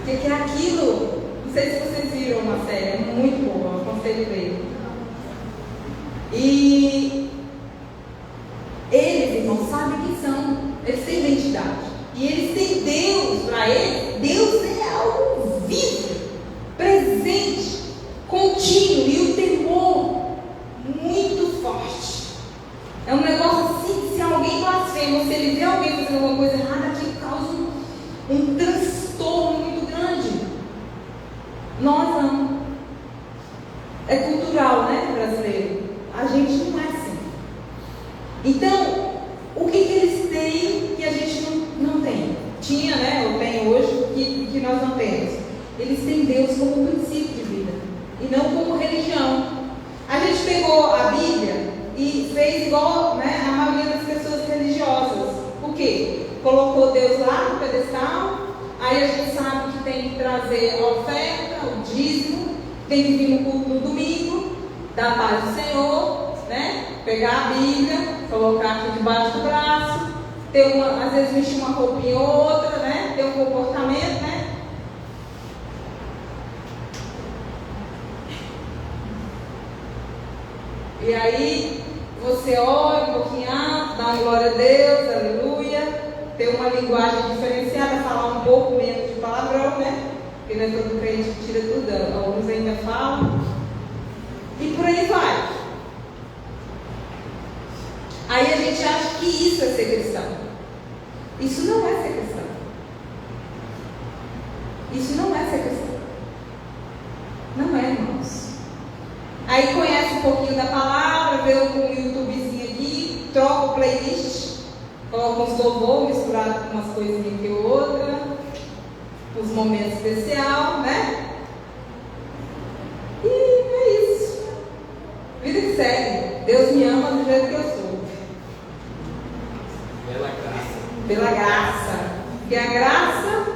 O que é aquilo? Não sei se vocês viram uma série, é muito boa, eu aconselho ver. E eles, irmãos, sabem quem são, eles têm identidade. E eles têm Deus para eles. Deus é algo vivo, presente, contínuo e o temor muito forte. É um negócio assim que se alguém blasfema, se ele vê alguém fazendo alguma coisa errada, aquilo causa um transtorno muito grande. Nós não. É cultural, né, brasileiro? A gente não é assim. Então, o que eles têm que a gente não tem? Tinha, né, ou tem hoje, que nós não temos. Eles têm Deus como princípio de vida e não como religião. A gente pegou a Bíblia e fez igual, né, a maioria das pessoas religiosas. Por quê? Colocou Deus lá no pedestal, aí a gente sabe que tem que trazer a oferta, o dízimo, tem que vir no culto no domingo, dar a paz do Senhor, né? Pegar a Bíblia, colocar aqui debaixo do braço, ter às vezes vestir uma roupinha ou outra, né? Ter um comportamento, né? E aí você ora um pouquinho alto, dá uma glória a Deus, aleluia. Ter uma linguagem diferenciada, falar um pouco menos de palavrão, né? Porque não é todo crente que tira tudo, alguns ainda falam. E por aí vai. Aí a gente acha que isso é ser cristão. Isso não é ser cristão. Isso não é ser cristão. Não é, irmãos. Aí conhece um pouquinho da palavra, vê um YouTubezinho aqui, troca o playlist, coloca uns louvor misturado com umas coisinhas aqui ou outra, uns momentos especiais, né? E é isso. Vida que segue. Deus me ama do jeito que eu sou. Pela graça. Pela graça. Porque a graça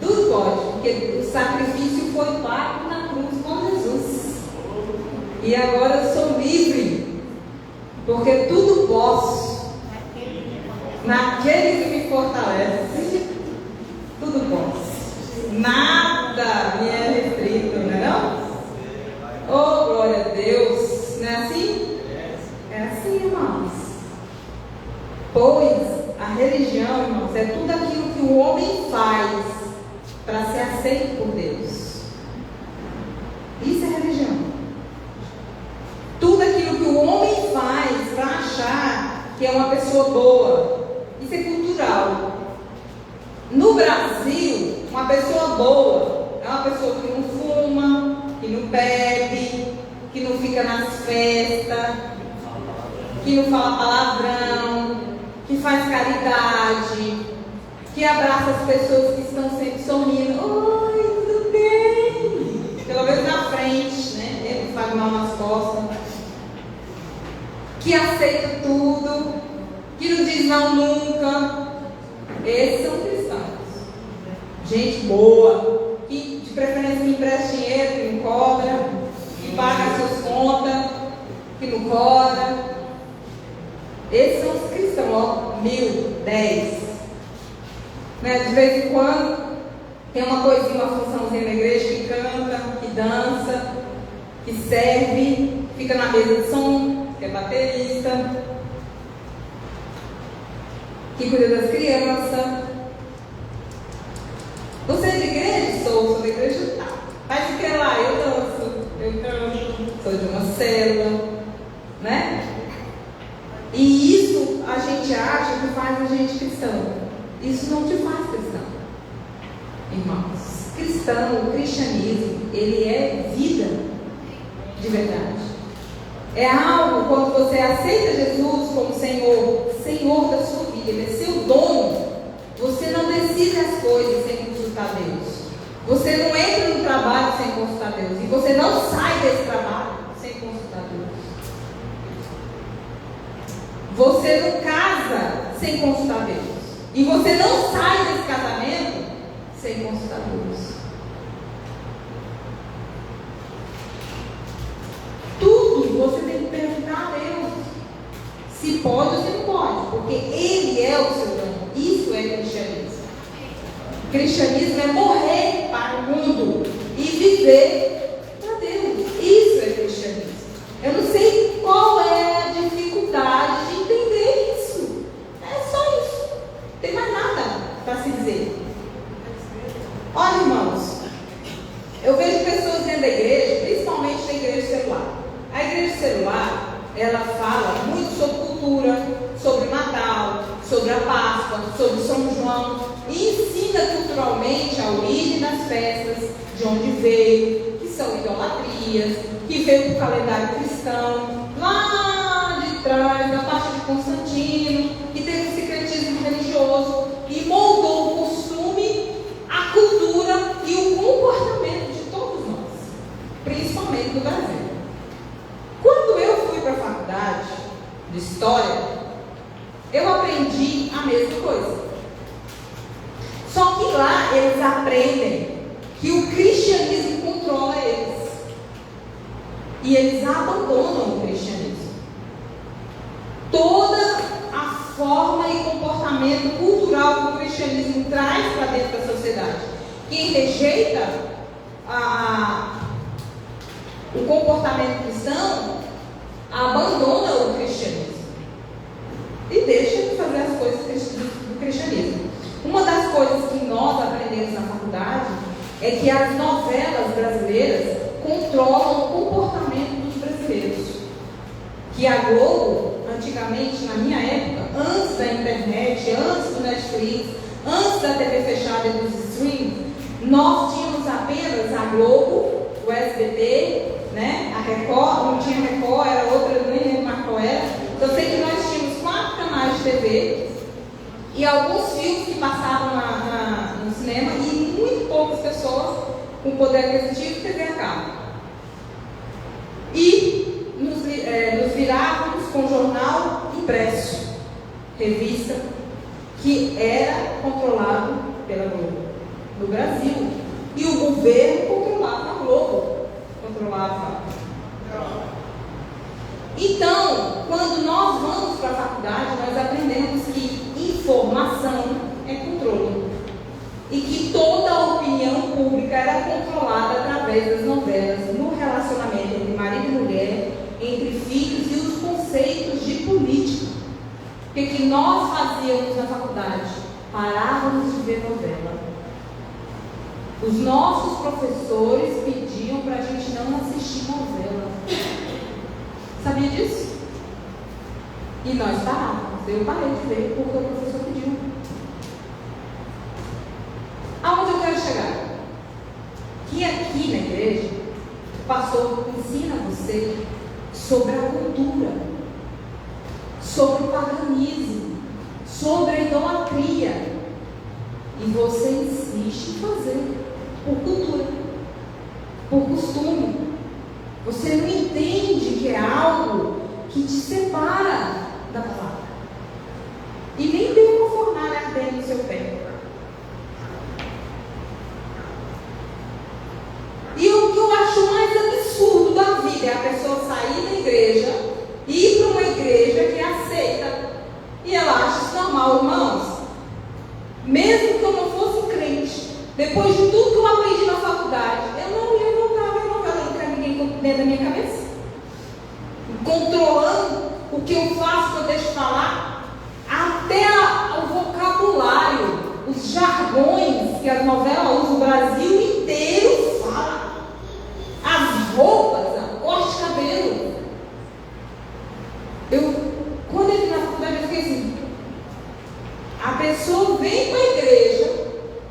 tudo pode. Porque o sacrifício foi pago na cruz com Jesus. E agora eu sou livre. Porque tudo posso. Naquele que me fortalece. Tudo posso. Nada me é restrito, não é não? Oh, glória a Deus. Não é assim? É assim, irmãos. Pois a religião, irmãos, é tudo aquilo que o homem faz para ser aceito por Deus. Isso é religião. Tudo aquilo que o homem faz para achar que é uma pessoa boa. Isso é cultural. No Brasil, uma pessoa boa é uma pessoa que não fuma, que não bebe, fica nas festas, que não fala palavrão, que faz caridade, que abraça as pessoas que estão sempre sorrindo. Oi, tudo bem? Pelo menos na frente, né? Ele não faz mal nas costas. Que aceita tudo, que não diz não nunca. Esses são cristãos. Gente boa, que de preferência me empresta dinheiro, que não cobra, que paga as suas contas, que não cobra. Esses são os cristãos, ó, 1000, 10. Né? De vez em quando tem uma coisinha, uma funçãozinha na igreja, que canta, que dança, que serve, fica na mesa de som, que é baterista, que cuida das crianças. Você é de igreja? Sou da igreja. Mas o que é lá? Eu danço, eu canto, sou de uma célula, né? E isso a gente acha que faz a gente cristão. Isso não te faz cristão, irmãos. Cristão, o cristianismo, ele é vida de verdade. É algo quando você aceita Jesus como Senhor, Senhor da sua vida, Ele é seu dono. Você não decide as coisas sem consultar Deus. Você não entra no trabalho sem consultar Deus. E você não sai desse trabalho sem consultar Deus. Você não casa sem consultar Deus. E você não sai desse casamento sem consultar Deus. Tudo você tem que perguntar a Deus se pode ou se não pode, porque Ele é o seu dono. Isso é cristianismo. O cristianismo é morrer para o mundo e viver para Deus. Isso é cristianismo. Eu não sei qual é a dificuldade de entender isso. É só isso. Não tem mais nada para se dizer. Olha, irmãos, eu vejo pessoas dentro da igreja, principalmente da igreja celular. A igreja celular, ela fala muito sobre cultura, sobre Natal, sobre a Páscoa, sobre São João, e ensina culturalmente a origem das festas, de onde veio, que são idolatrias, que veio do calendário cristão, lá de trás, da parte de Constantino, que teve o secretismo religioso e moldou o costume, a cultura e o comportamento de todos nós, principalmente no Brasil. Quando eu fui para a faculdade de História, eu aprendi a mesma coisa. Só que lá eles aprendem que o cristianismo controla eles. E eles abandonam o cristianismo. Toda a forma e comportamento cultural que o cristianismo traz para dentro da sociedade. Quem rejeita o comportamento cristão abandona o cristianismo e deixa de fazer as coisas do cristianismo. Uma das coisas que nós aprendemos na faculdade é que as novelas brasileiras controlam o comportamento dos brasileiros. Que a Globo, antigamente, na minha época, antes da internet, antes do Netflix, antes da TV fechada e dos streams, nós tínhamos apenas a Globo, o SBT, né? A Record, não tinha Record, era outra, eu nem lembro mais qual era. Eu sei que nós tínhamos 4 canais de TV e alguns filmes que passavam no cinema e muito poucas pessoas com poder aquisitivo TV a cabo. E nos virávamos com jornal impresso, revista, que era controlado pela Globo no Brasil. E o governo controlava a Globo. Então, quando nós vamos para a faculdade, nós aprendemos que informação é controle e que toda a opinião pública era controlada através das novelas, no relacionamento entre marido e mulher, entre filhos e os conceitos de política. O que nós fazíamos na faculdade? Parávamos de ver novela. Os nossos professores pediam para a gente não assistir novela. Sabia disso? E nós parávamos. Eu parei de ver porque o professor pediu. Aonde eu quero chegar? Que aqui na igreja, o pastor ensina você sobre a cultura, sobre o paganismo, sobre a idolatria. E você insiste em fazer por cultura, por costume. Você não entende que é algo que te separa da palavra. E nem deu uma fornalha ardendo no seu pé. E o que eu acho mais absurdo da vida é a pessoa sair da igreja e ir para uma igreja que aceita. E ela acha isso normal, irmãos. Mesmo que eu não fosse crente, depois de tudo que eu aprendi na faculdade, eu não ia voltar a ver novela para ninguém dentro da minha cabeça. Controlando o que eu faço, que eu deixo falar, até o vocabulário, os jargões que as novelas usam, o Brasil inteiro fala. As roupas, a corte de cabelo. Quando eu entrei na faculdade, eu fiquei assim. A pessoa vem para a igreja,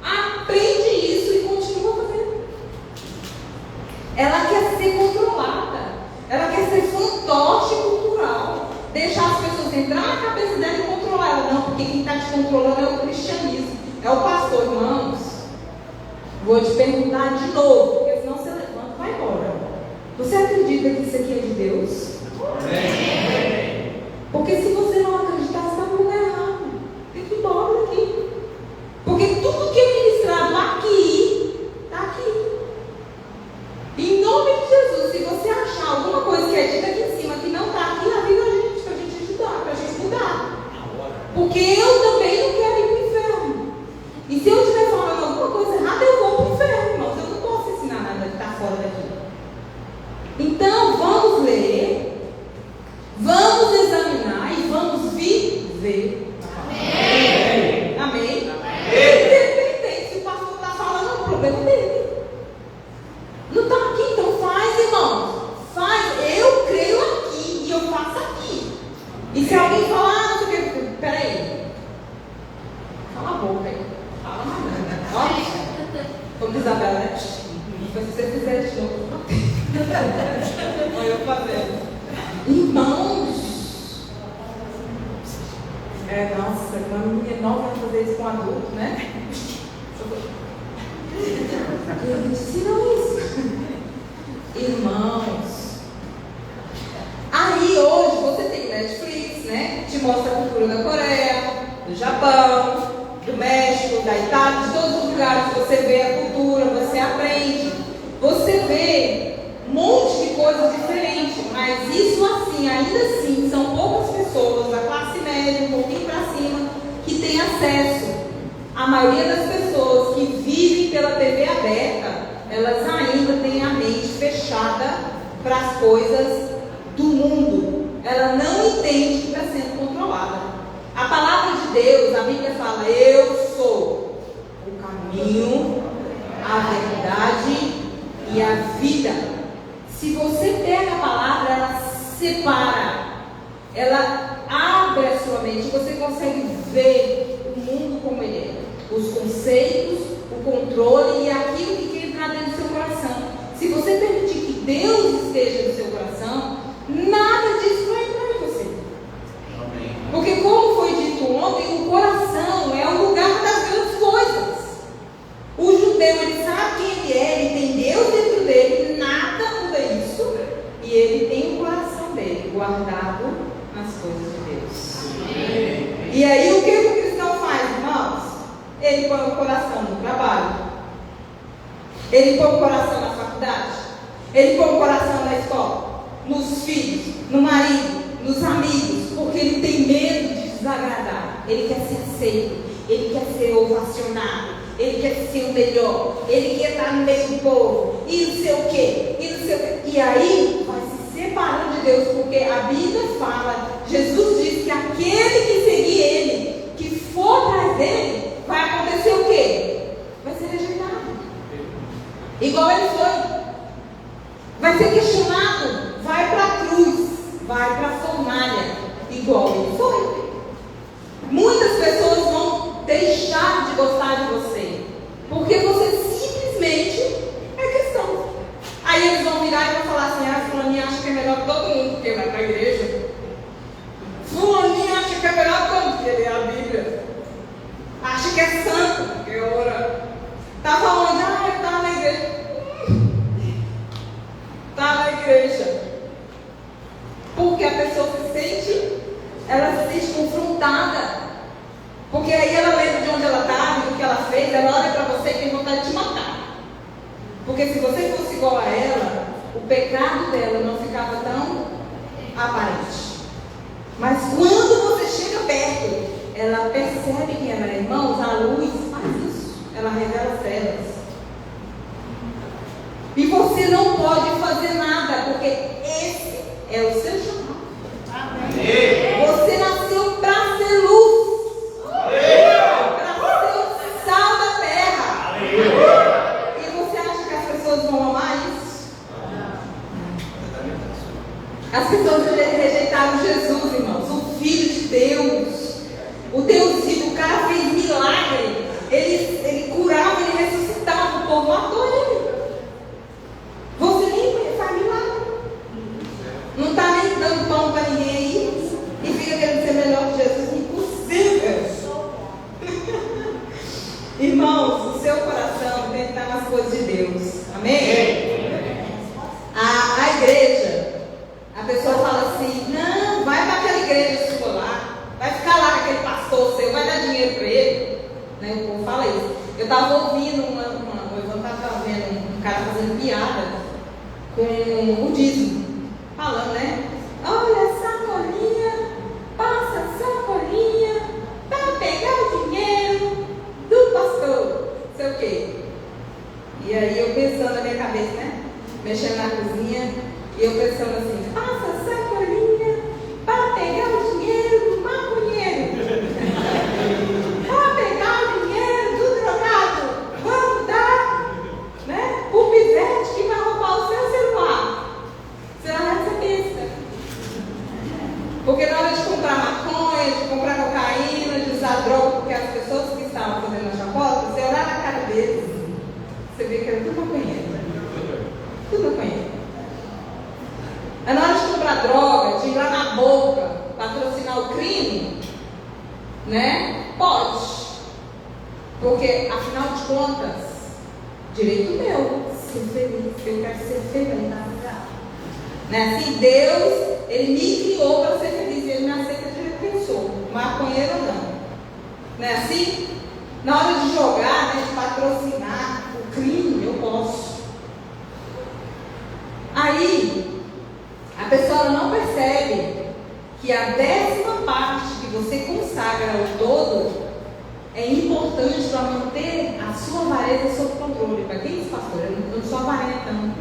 aprende isso e continua fazendo. Ela quer ser controlada. Ela quer ser fantoche cultural. Deixar as pessoas entrar na cabeça dela e controlar ela. Não, porque quem está te controlando é o cristianismo. É o pastor, irmãos. Vou te perguntar de novo, porque senão você levanta e vai embora. Você acredita que isso aqui é de Deus? Amém. Porque se você não acreditar, você está no lugar errado. Tem que ir embora daqui. Porque tudo que é ministrado aqui, está aqui. Em nome de Jesus, se você achar alguma coisa que é dita aqui em cima que não está aqui, avisa a gente, para a gente ajudar, para a gente mudar. Porque eu também não quero ir para o inferno. E se eu estiver falando alguma coisa errada, eu vou para o inferno, irmãos. Eu não posso ensinar nada que está fora daqui. Então, vamos ler, vamos examinar e vamos viver. Amém? Amém? Amém. Se o pastor está falando, é um problema dele. Não está aqui, então faz, irmãos. Faz. Eu creio aqui e eu faço aqui. E se alguém falar, não sei o que, peraí. Cala a boca aí. Fala mais nada. Olha. Como Isabela, né? Se você fizer de novo, olha eu fazendo. Irmãos. Nossa, uma menina nova vai fazer isso com um adulto, né? Eu ensino isso. Irmãos. Aí hoje você tem Netflix, né? Te mostra a cultura da Coreia, do Japão, do México, da Itália, de todos os lugares. Você vê a cultura, você aprende. Você vê um monte de coisas diferentes. Mas isso assim, ainda assim, são poucas pessoas da classe média, um pouquinho para cima, que têm acesso. A maioria das pessoas que vivem pela TV aberta, elas ainda têm a mente fechada para as coisas do mundo. Ela não entende que está sendo controlada. A palavra de Deus, a Bíblia fala, eu sou o caminho, a verdade e a vida. Se você pega a palavra, ela separa, ela abre a sua mente, você consegue ver o mundo como ele é. Os conceitos, o controle e aquilo que quer entrar dentro do seu coração. Se você permitir que Deus esteja no seu coração, nada disso vai entrar em você. Amém. Porque como foi dito ontem, o coração é o lugar das grandes coisas. O judeu, ele sabe quem ele é, ele tem Deus dentro dele, nada muda isso. E ele tem o coração dele guardado nas coisas de Deus. Amém. E aí o que o cristão faz, irmãos? Ele põe o coração no trabalho. Ele põe o coração na faculdade. Ele põe o coração na escola. Nos filhos, no marido, nos amigos. Porque ele tem medo de desagradar. Ele quer ser aceito. Ele quer ser ovacionado. Ele quer ser o melhor. Ele quer estar no meio do povo. E não sei o quê. E não sei o quê. E aí vai se separando de Deus. Porque a Bíblia fala. Jesus diz que aquele que seguir ele, que for atrás dele, vai acontecer o quê? Vai ser rejeitado. Igual ele foi. Vai ser questionado. Vai para a cruz. Vai para a fornalha. Igual ele foi. Muitas pessoas vão deixar de gostar de você. Porque você simplesmente é cristão. Aí eles vão virar e vão falar assim, a fulaninha acha que é melhor que todo mundo. que é santo, porque ora. Estava onde? Ah, eu estava na igreja. Estava na igreja. Porque a pessoa ela se sente confrontada. Porque aí ela lembra de onde ela estava, do que ela fez, ela olha para você e tem vontade de te matar. Porque se você fosse igual a ela, o pecado dela não ficava tão aparente. Mas quando você chega perto, ela percebe quem ela é. Irmãos, a luz faz isso. Ela revela as trevas. E você não pode fazer nada, porque esse é o seu chamado. Amém. Você nasceu para ser luz. Para ser o sal da terra. Amém. E você acha que as pessoas vão amar isso? As pessoas rejeitaram Jesus, irmãos. O Filho de Deus. O Deus vivo. O cara fez milagre. Ele curava, ele ressuscitava. O povo matou ele. Você nem faz milagre. Não está nem dando pão para ninguém aí. E fica querendo ser melhor que Jesus. Impossível. Irmãos, o seu coração tem que estar nas coisas de Deus. Amém? A igreja, a pessoa fala assim: não, vai para aquela igreja sua lá. Vai ficar lá com aquele pastor seu. Vai dar dinheiro para ele. Né? O povo fala isso. Eu estava ouvindo eu estava vendo um cara fazendo piada com o dízimo, falando, né? Olha, sacolinha, passa sacolinha para pegar o dinheiro do pastor, sei o quê. E aí eu pensando na minha cabeça, né? Mexendo na cozinha, e eu pensando assim: passa sacolinha para pegar o dinheiro do maconheiro, para pegar o dinheiro do drogado, vamos dar, né? O pivete que vai roubar o seu celular. Você não vai ser besta. Porque na hora de comprar maconha, de comprar cocaína, de usar droga, porque as pessoas que estavam fazendo a chacota, você olhar na cara deles, você vê que era tudo maconheiro. Tudo maconheiro. Mas na hora de comprar droga, de ir lá na boca, patrocinar o crime, né? Pode. Porque, afinal de contas, direito meu, ser feliz, eu quero ser feliz na vida. Né? Assim, Deus, Ele me criou para ser feliz e Ele me aceita do jeito que eu sou, maconheiro ou não. Não é assim? Na hora de jogar, né, de patrocinar o crime, eu posso. Aí, a pessoa não percebe que a 10ª parte que você consagra ao todo é importante para manter a sua avareza sob controle. Para quem diz, pastor? Eu não sou avarenta, não.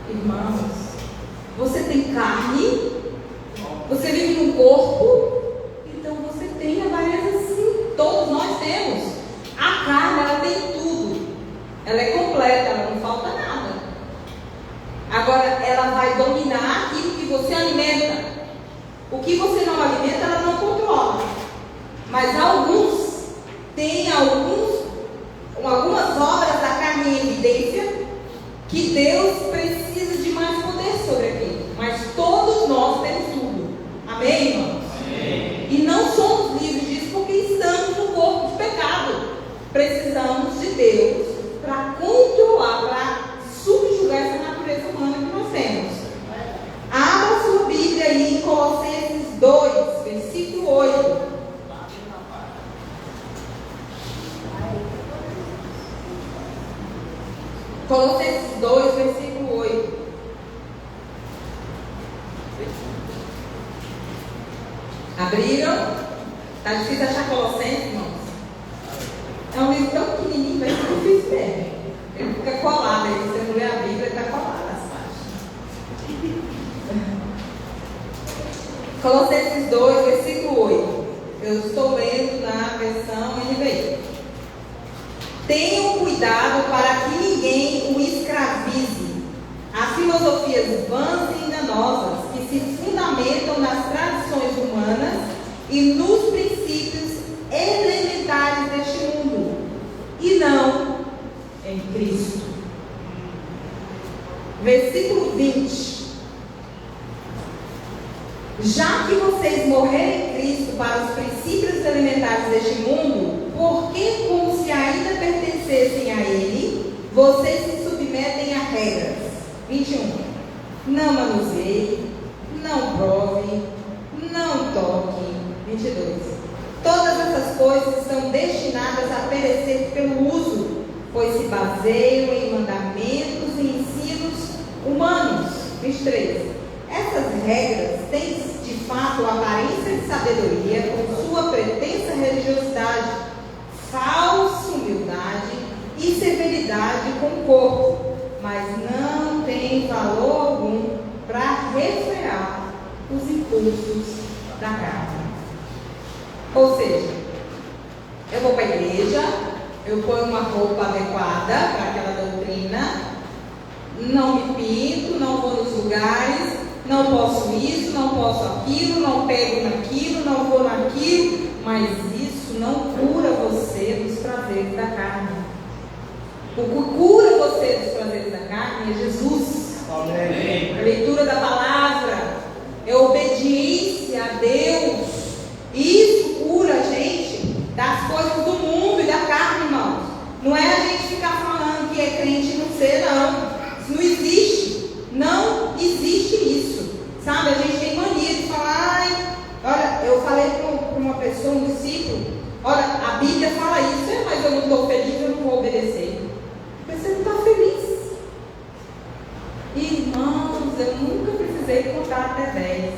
Irmãos, você tem carne, você vive num corpo, então você tem avareza sim. Todos nós temos. A carne, ela tem tudo. Ela é completa, ela não falta nada. Agora, ela vai dominar aquilo que você alimenta. O que você não alimenta, ela não controla. Mas alguns têm algumas obras da carne em evidência que Deus precisa de mais poder sobre aquilo. Mas todos nós temos tudo. Amém, irmãos? Amém. E não somos livres disso porque estamos no corpo de pecado. Precisamos de Deus para controlar, para subjugar essa natureza humana que nós temos. Abra sua Bíblia aí em Colossenses 2, versículo 8. Colossenses 2, versículo 8. Abriram? Está difícil achar Colossenses, irmãos? É um livro tão pequenininho, mas é difícil mesmo. Ele fica colado aí. Você não lê a Bíblia, está colado as páginas. Colossenses 2, versículo 8. Eu estou lendo na versão NVI. Tenham cuidado para que ninguém o escravize a filosofias vãs e enganosas que se fundamentam nas tradições humanas e nos princípios elementares deste mundo, e não em Cristo. Versículo 20. Já que vocês morreram em Cristo para os princípios elementares deste mundo, por que vocês se submetem a regras. 21. Não manuseie, não prove, não toque. 22. Todas essas coisas estão destinadas a perecer pelo uso, pois se baseiam em mandamentos e ensinos humanos. 23. Essas regras têm de fato a aparência de sabedoria, com sua pretensa religiosidade, falsa humildade e severidade com o corpo, mas não tem valor algum para refrear os impulsos da carne. Ou seja, eu vou para a igreja, eu ponho uma roupa adequada para aquela doutrina, não me pinto, não vou nos lugares, não posso isso, não posso aquilo, não pego naquilo, não vou naquilo, mas isso não cura você dos prazeres da carne. O que cura você dos prazeres da carne é Jesus. Amém. A leitura da palavra é obediência a Deus. Isso cura a gente das coisas do mundo e da carne, irmãos. Não é a gente ficar falando que é crente e não ser, não. Isso não existe. Não existe isso. Sabe, a gente tem mania de falar, ai, olha, eu falei para uma pessoa, um discípulo, olha, a Bíblia fala isso, mas eu não estou feliz, eu não vou obedecer. Você não está feliz. Irmãos, eu nunca precisei contar até 10.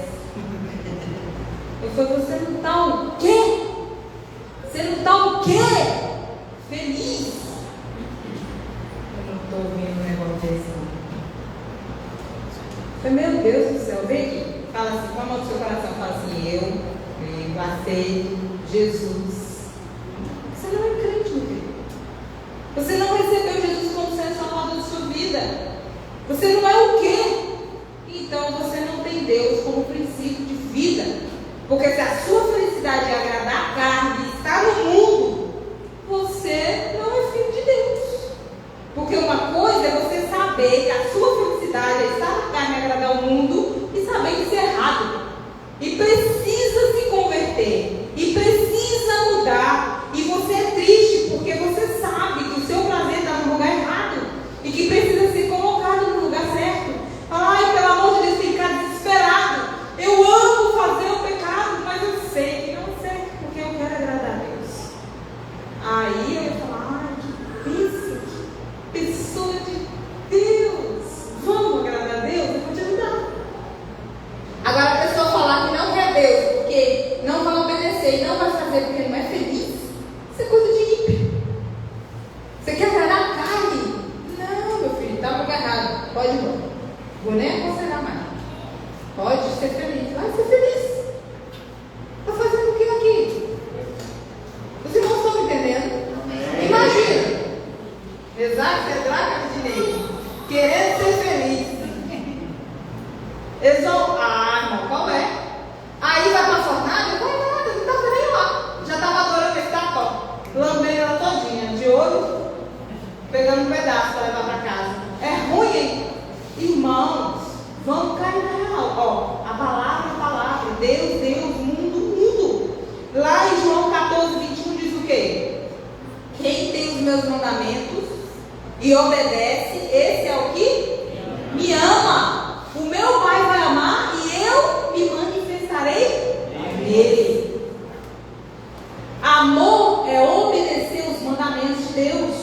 Eu falei, você não está o quê? Você não está o quê? Feliz? Eu não estou ouvindo um negócio desse, não. Eu falei, meu Deus do céu, vem aqui. Fala assim, com a mão do seu coração, fala assim, eu aceito Jesus. Você não é crente, meu filho. Você não recebeu Jesus como sendo salvador da sua vida. Você não é o quê? Então você não tem Deus como princípio de vida. Porque se a sua felicidade é agradar a carne e estar no mundo, você não é filho de Deus. Porque uma coisa é você saber que a sua felicidade é estar na carne e agradar o mundo e saber que isso é errado. E precisa se converter. E precisa mudar. E você é triste porque você sabe que o seu prazer está no lugar errado. E que precisa ser colocado no lugar certo. Ai, pelo amor de Deus, tem que ficar desesperado. Eu amo fazer o pecado, mas eu sei que não é certo, porque eu quero agradar a Deus. Aí eu ia falar, ai, que bênção, que pessoa de Deus. Vamos agradar a Deus? Eu vou te ajudar. Agora a pessoa falar que não quer Deus, porque não vai obedecer e não vai fazer porque não é feliz, isso é coisa de ímpio. Você quer agradar a carne? Não, meu filho, está no lugar errado. Pode ir embora. Vou nem aconselhar mais. Pode ser feliz. Vai ser feliz. Está fazendo o que aqui? Os irmãos estão me entendendo? Imagina. Exato, Cedraca de Direito. Querendo ser feliz. Eles vão, irmão, qual é? Aí vai para a fornalha? Vai nada, não estava nem lá. Já estava adorando esse tapa, lambendo ela todinha, de ouro, pegando um pedaço para levar para casa. É ruim, hein? Irmãos, vamos cair na real. Ó, a palavra, Deus, mundo. Lá em João 14, 21 diz o quê? Quem tem os meus mandamentos e obedece, esse é o que me ama. O meu Pai vai amar e eu me manifestarei nele. Amor é obedecer os mandamentos de Deus.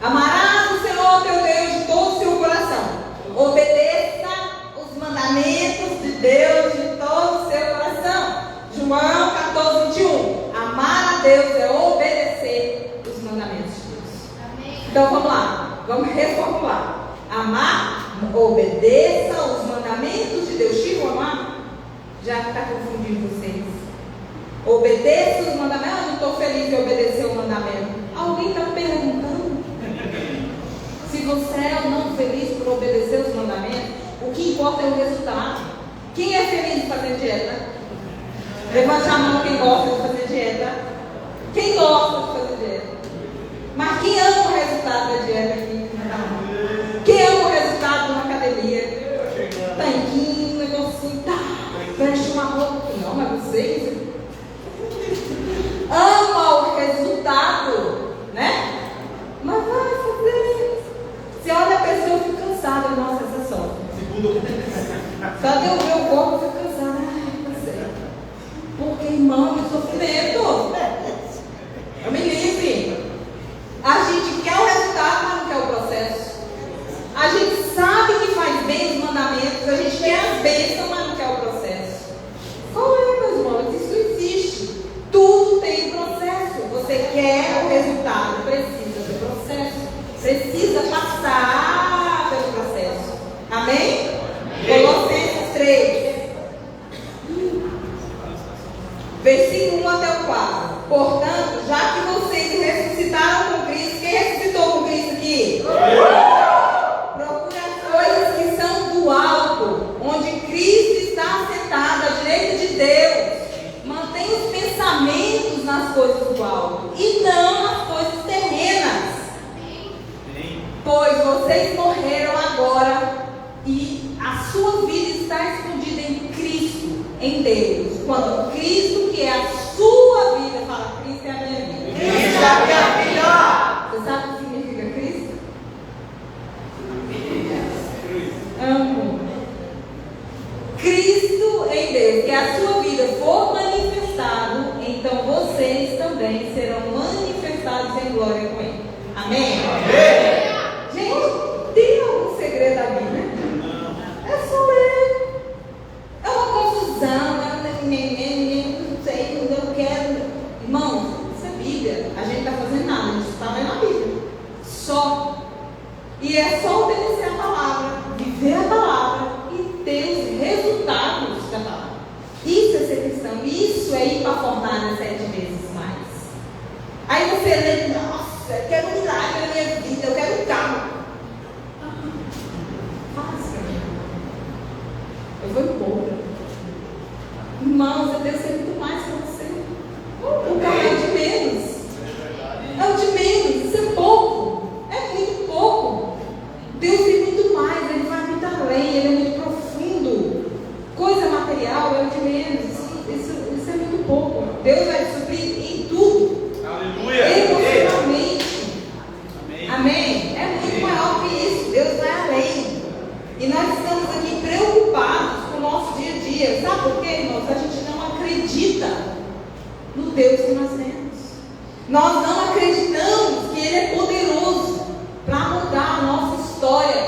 Amarás o Senhor teu Deus de todo o seu coração. Obedeça os mandamentos de Deus de todo o seu coração. João 14, 21. Amar a Deus é obedecer os mandamentos de Deus. Amém. Então vamos lá, vamos reformular. Amar, obedeça os mandamentos de Deus. Chico, amar? Já está confundindo vocês. Obedeça os mandamentos. Eu não estou feliz de obedecer o mandamento. Alguém está perguntando se você é ou não feliz por obedecer os mandamentos? O que importa é o resultado. Quem é feliz de fazer dieta? Levante a mão quem gosta de fazer dieta. Quem gosta de fazer dieta? Mas quem ama o resultado da dieta aqui? Quem ama o resultado de uma academia? Tanquinho, negocinho, veste uma roupa. Não, mas vocês ama o resultado, né? Mas vai fazer isso. quer o resultado, precisa do processo. Precisa passar pelo processo. Amém? Colossenses 3. Versículo 1 até o 4. Portanto, já que vocês ressuscitaram com Cristo, quem ressuscitou com Cristo aqui? Procure as coisas que são do alto, onde Cristo está sentado à direita de Deus. Mantenha os pensamentos nas coisas do alto e não nas coisas terrenas. Pois vocês morreram agora e a sua vida está escondida em Cristo, em Deus. Quando Cristo, que é a sua vida, fala, Cristo é a minha vida. Cristo é a minha vida. Você sabe o que significa Cristo? Amo. Cristo em Deus, que a sua vida for manifestado, então vocês também serão manifestados em glória com Ele. Amém? Amém. Gente, tem algum segredo da Bíblia? É só ler. É uma confusão, não sei, eu quero. Irmão, isso é Bíblia. A gente não está fazendo nada, a gente está lendo a Bíblia. Só. E é só obedecer a palavra, viver a palavra e ter os resultados da palavra. Isso é ser cristão. Isso é ir para a fornalha 7 vezes mais. Aí você lê, nossa, eu quero um milagre na minha vida, eu quero um carro. Faça. Eu vou embora. Irmãos, eu devo ser muito mais para você. O carro é o de menos. É o de menos. Isso é pouco. É muito pouco. Deus tem muito mais. Ele vai muito além. Ele é muito profundo. Coisa material é o de menos. Isso é muito pouco. Deus vai suprir em tudo. Aleluia. Emocionalmente. Amém? É muito maior que isso. Deus vai além. E nós estamos aqui preocupados com o nosso dia a dia. Sabe por quê, irmãos? A gente não acredita no Deus que nós temos. Nós não acreditamos que Ele é poderoso para mudar a nossa história,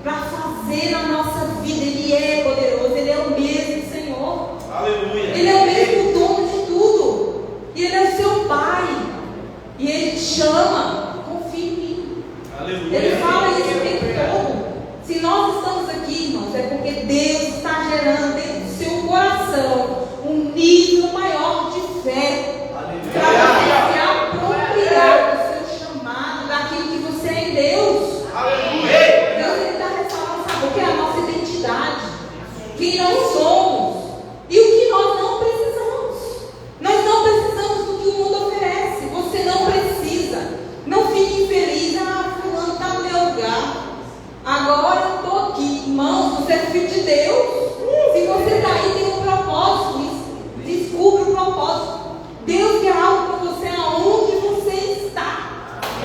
para fazer a nossa vida. Ele é poderoso, Ele é o mesmo Senhor. Aleluia. Ele é o mesmo dono de tudo. E Ele é o seu Pai. E Ele te chama, confia em mim. Aleluia. Ele fala isso o tempo todo. Se nós estamos aqui, irmãos, é porque Deus está gerando dentro do seu coração um nível maior de fé para você se apropriar do seu chamado, daquilo que você é em Deus. Aleluia. Deus está ressaltando, sabe o que é a nossa identidade, quem nós somos e o que nós não precisamos. Nós não precisamos do que o mundo oferece. Você não precisa. Não fique infeliz. Ah, fulano está no meu lugar. Agora eu estou aqui, irmãos, você é filho de Deus. Se você está aí, tem um propósito. Descubra o propósito. Deus quer algo para você aonde você está.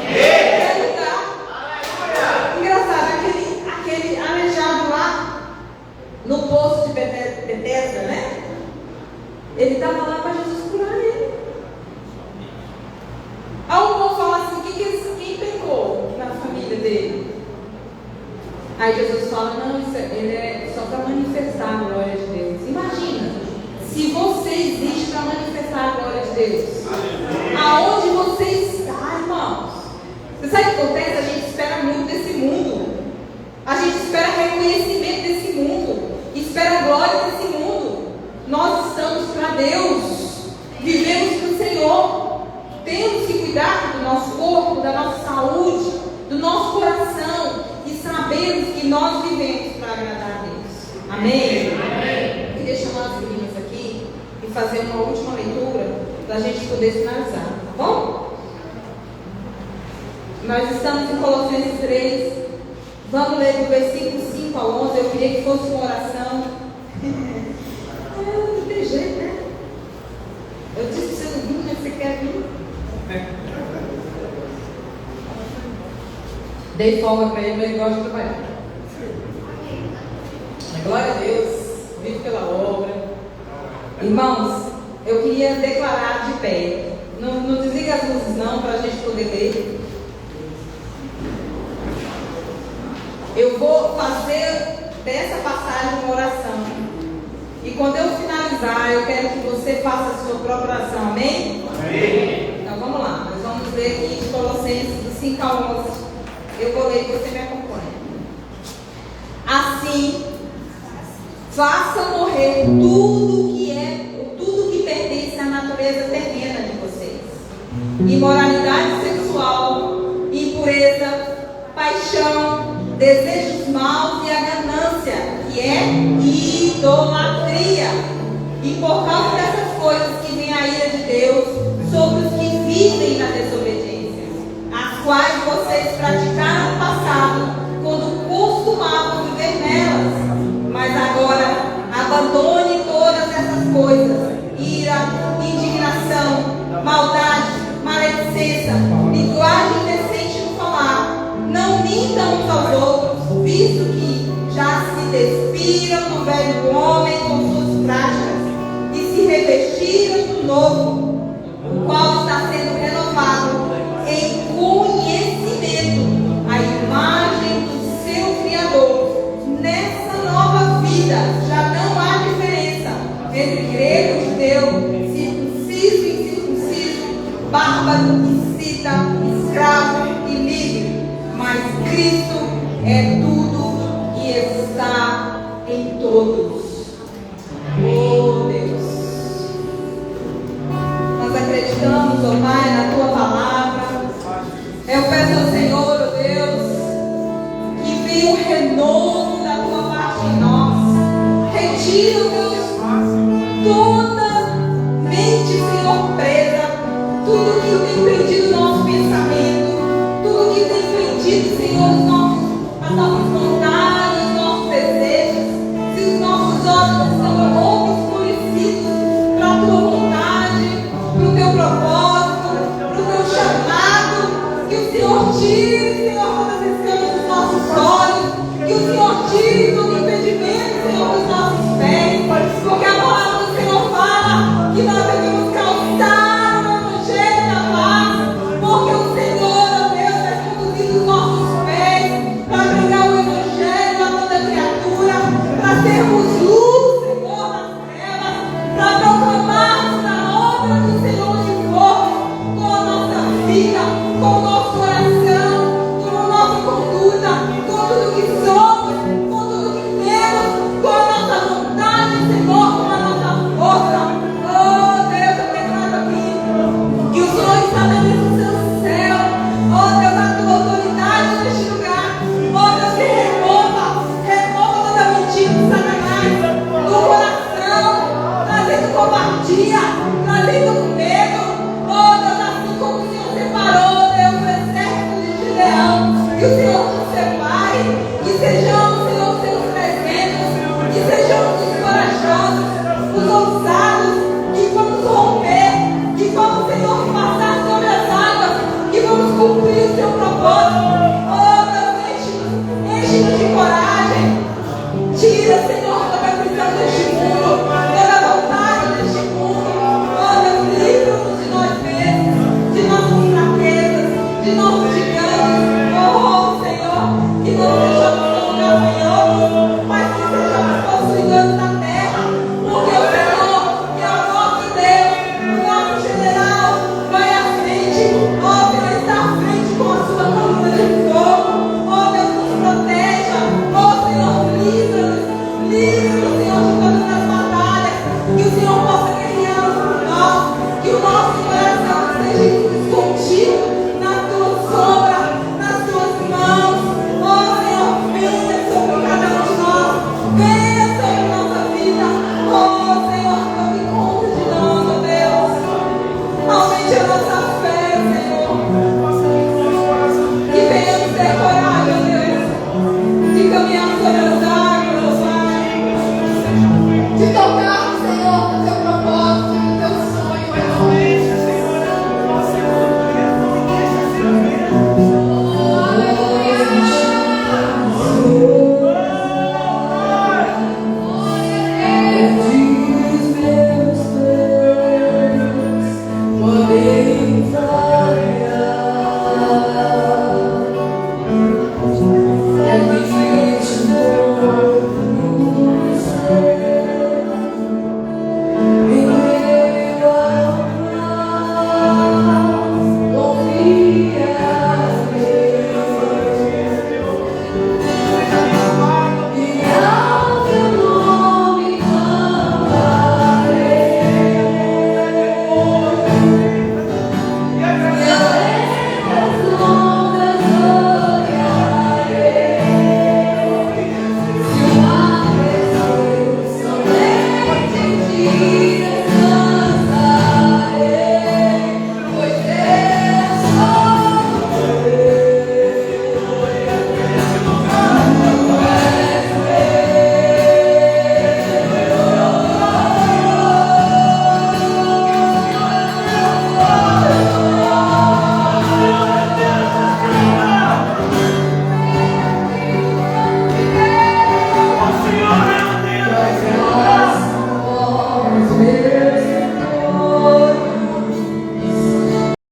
É lugar. Engraçado, aquele aleijado lá no poço de Betesda, né? Ele estava lá para Jesus curar ele. Aí o povo fala assim: quem pecou na família dele? Aí Jesus fala: não, ele é só para manifestar a glória de Deus. Imagina, se você existe para manifestar a glória de Deus, aonde você está, irmãos? Você sabe o que acontece? A gente espera muito desse mundo. A gente espera reconhecimento desse mundo. Espera a glória desse mundo. Nós estamos para Deus. Vivemos para o Senhor. Temos que cuidar do nosso corpo, da nossa saúde, do nosso coração. E sabemos que nós vivemos para agradar a Deus. Amém? Amém. Eu queria chamar as meninas aqui e fazer uma última leitura para a gente poder finalizar, tá bom? Nós estamos em Colossenses 3. Vamos ler do versículo 5 a 11. Eu queria que fosse uma oração. Não tem jeito, né? Eu disse para você não vir, mas você quer vir. Dei folga para ele, mas ele gosta de trabalhar. Glória a Deus, vive pela obra. Irmãos, eu queria declarar de pé. Não desliga as luzes não, para a gente poder ler. Eu vou fazer dessa passagem uma oração. E quando eu finalizar, eu quero que você faça a sua própria oração. Amém? Amém. Então vamos lá. Nós vamos ler aqui de Colossenses do 5 a 11. Eu vou ler e você me acompanha. Assim, faça morrer tudo que pertence à natureza terrena de vocês: imoralidade sexual, impureza, paixão, desejos maus e a ganância, que é idolatria. E por causa dessas coisas que vem a ira de Deus sobre os que vivem na desobediência, as quais vocês praticaram no passado, quando costumavam viver nelas. Mas agora abandone todas essas coisas: ira, indignação, maldade, maledicência, linguagem indecente no falar. Não mintam uns aos outros, visto que já se despiram do velho homem com suas práticas e se revestiram do novo, o qual está sendo renovado em conhecimento, à imagem do seu Criador. Nessa nova vida já não há diferença entre grego e judeu, circunciso e incircunciso, bárbaro e cita, escravo e livre, mas Cristo é tudo e está em todos. Oh Deus, nós acreditamos, ó Pai, na Tua palavra. Eu peço ao Senhor, ó Deus, que venha um renovo da Tua parte em nós. Retira, ó Deus, toda mente, Senhor, presa, tudo que tem prendido o nosso pensamento, tudo que tem prendido, Senhor, as nossas vontades, os nossos desejos. Se os nossos olhos estão obscurecidos para a Tua vontade, para o Teu propósito, para o Teu chamado, que o Senhor tire, Senhor, todas as escamas dos nossos olhos, que o Senhor tire todo impedimento, Senhor, dos nossos pés, porque a palavra do Senhor fala que nós devemos calçar o Evangelho da paz, porque o Senhor, ó Deus, vai conduzir os nossos pés para pregar o Evangelho a toda criatura, para sermos luz, Senhor, nas trevas, para proclamarmos a obra do Senhor de fogo com a nossa vida, com o nosso coração, com a nossa conduta, com tudo que somos, com tudo que temos, com a nossa vontade, Senhor, com a nossa força. Oh Deus, eu declaro aqui que o Senhor estabelece o seu céu. Oh Deus, a Tua autoridade neste lugar. Oh Deus, que remova toda mentira de Satanás do coração, trazendo covardia, trazendo medo. Oh Deus, assim como o Senhor separou, Deus, o exército de Gideão, que o Senhor nos separe, que sejamos, Senhor, seus trezentos, que sejamos os corajosos, os ousados, que vamos romper, que vamos, Senhor, passar sobre as águas, que vamos cumprir o Seu propósito. Oh Deus, enche-nos de coragem. Tira, Senhor, toda a prisão deste mundo, toda a vontade deste mundo. Oh Deus, livra-nos de nós mesmos, de nossas fraquezas, de nossos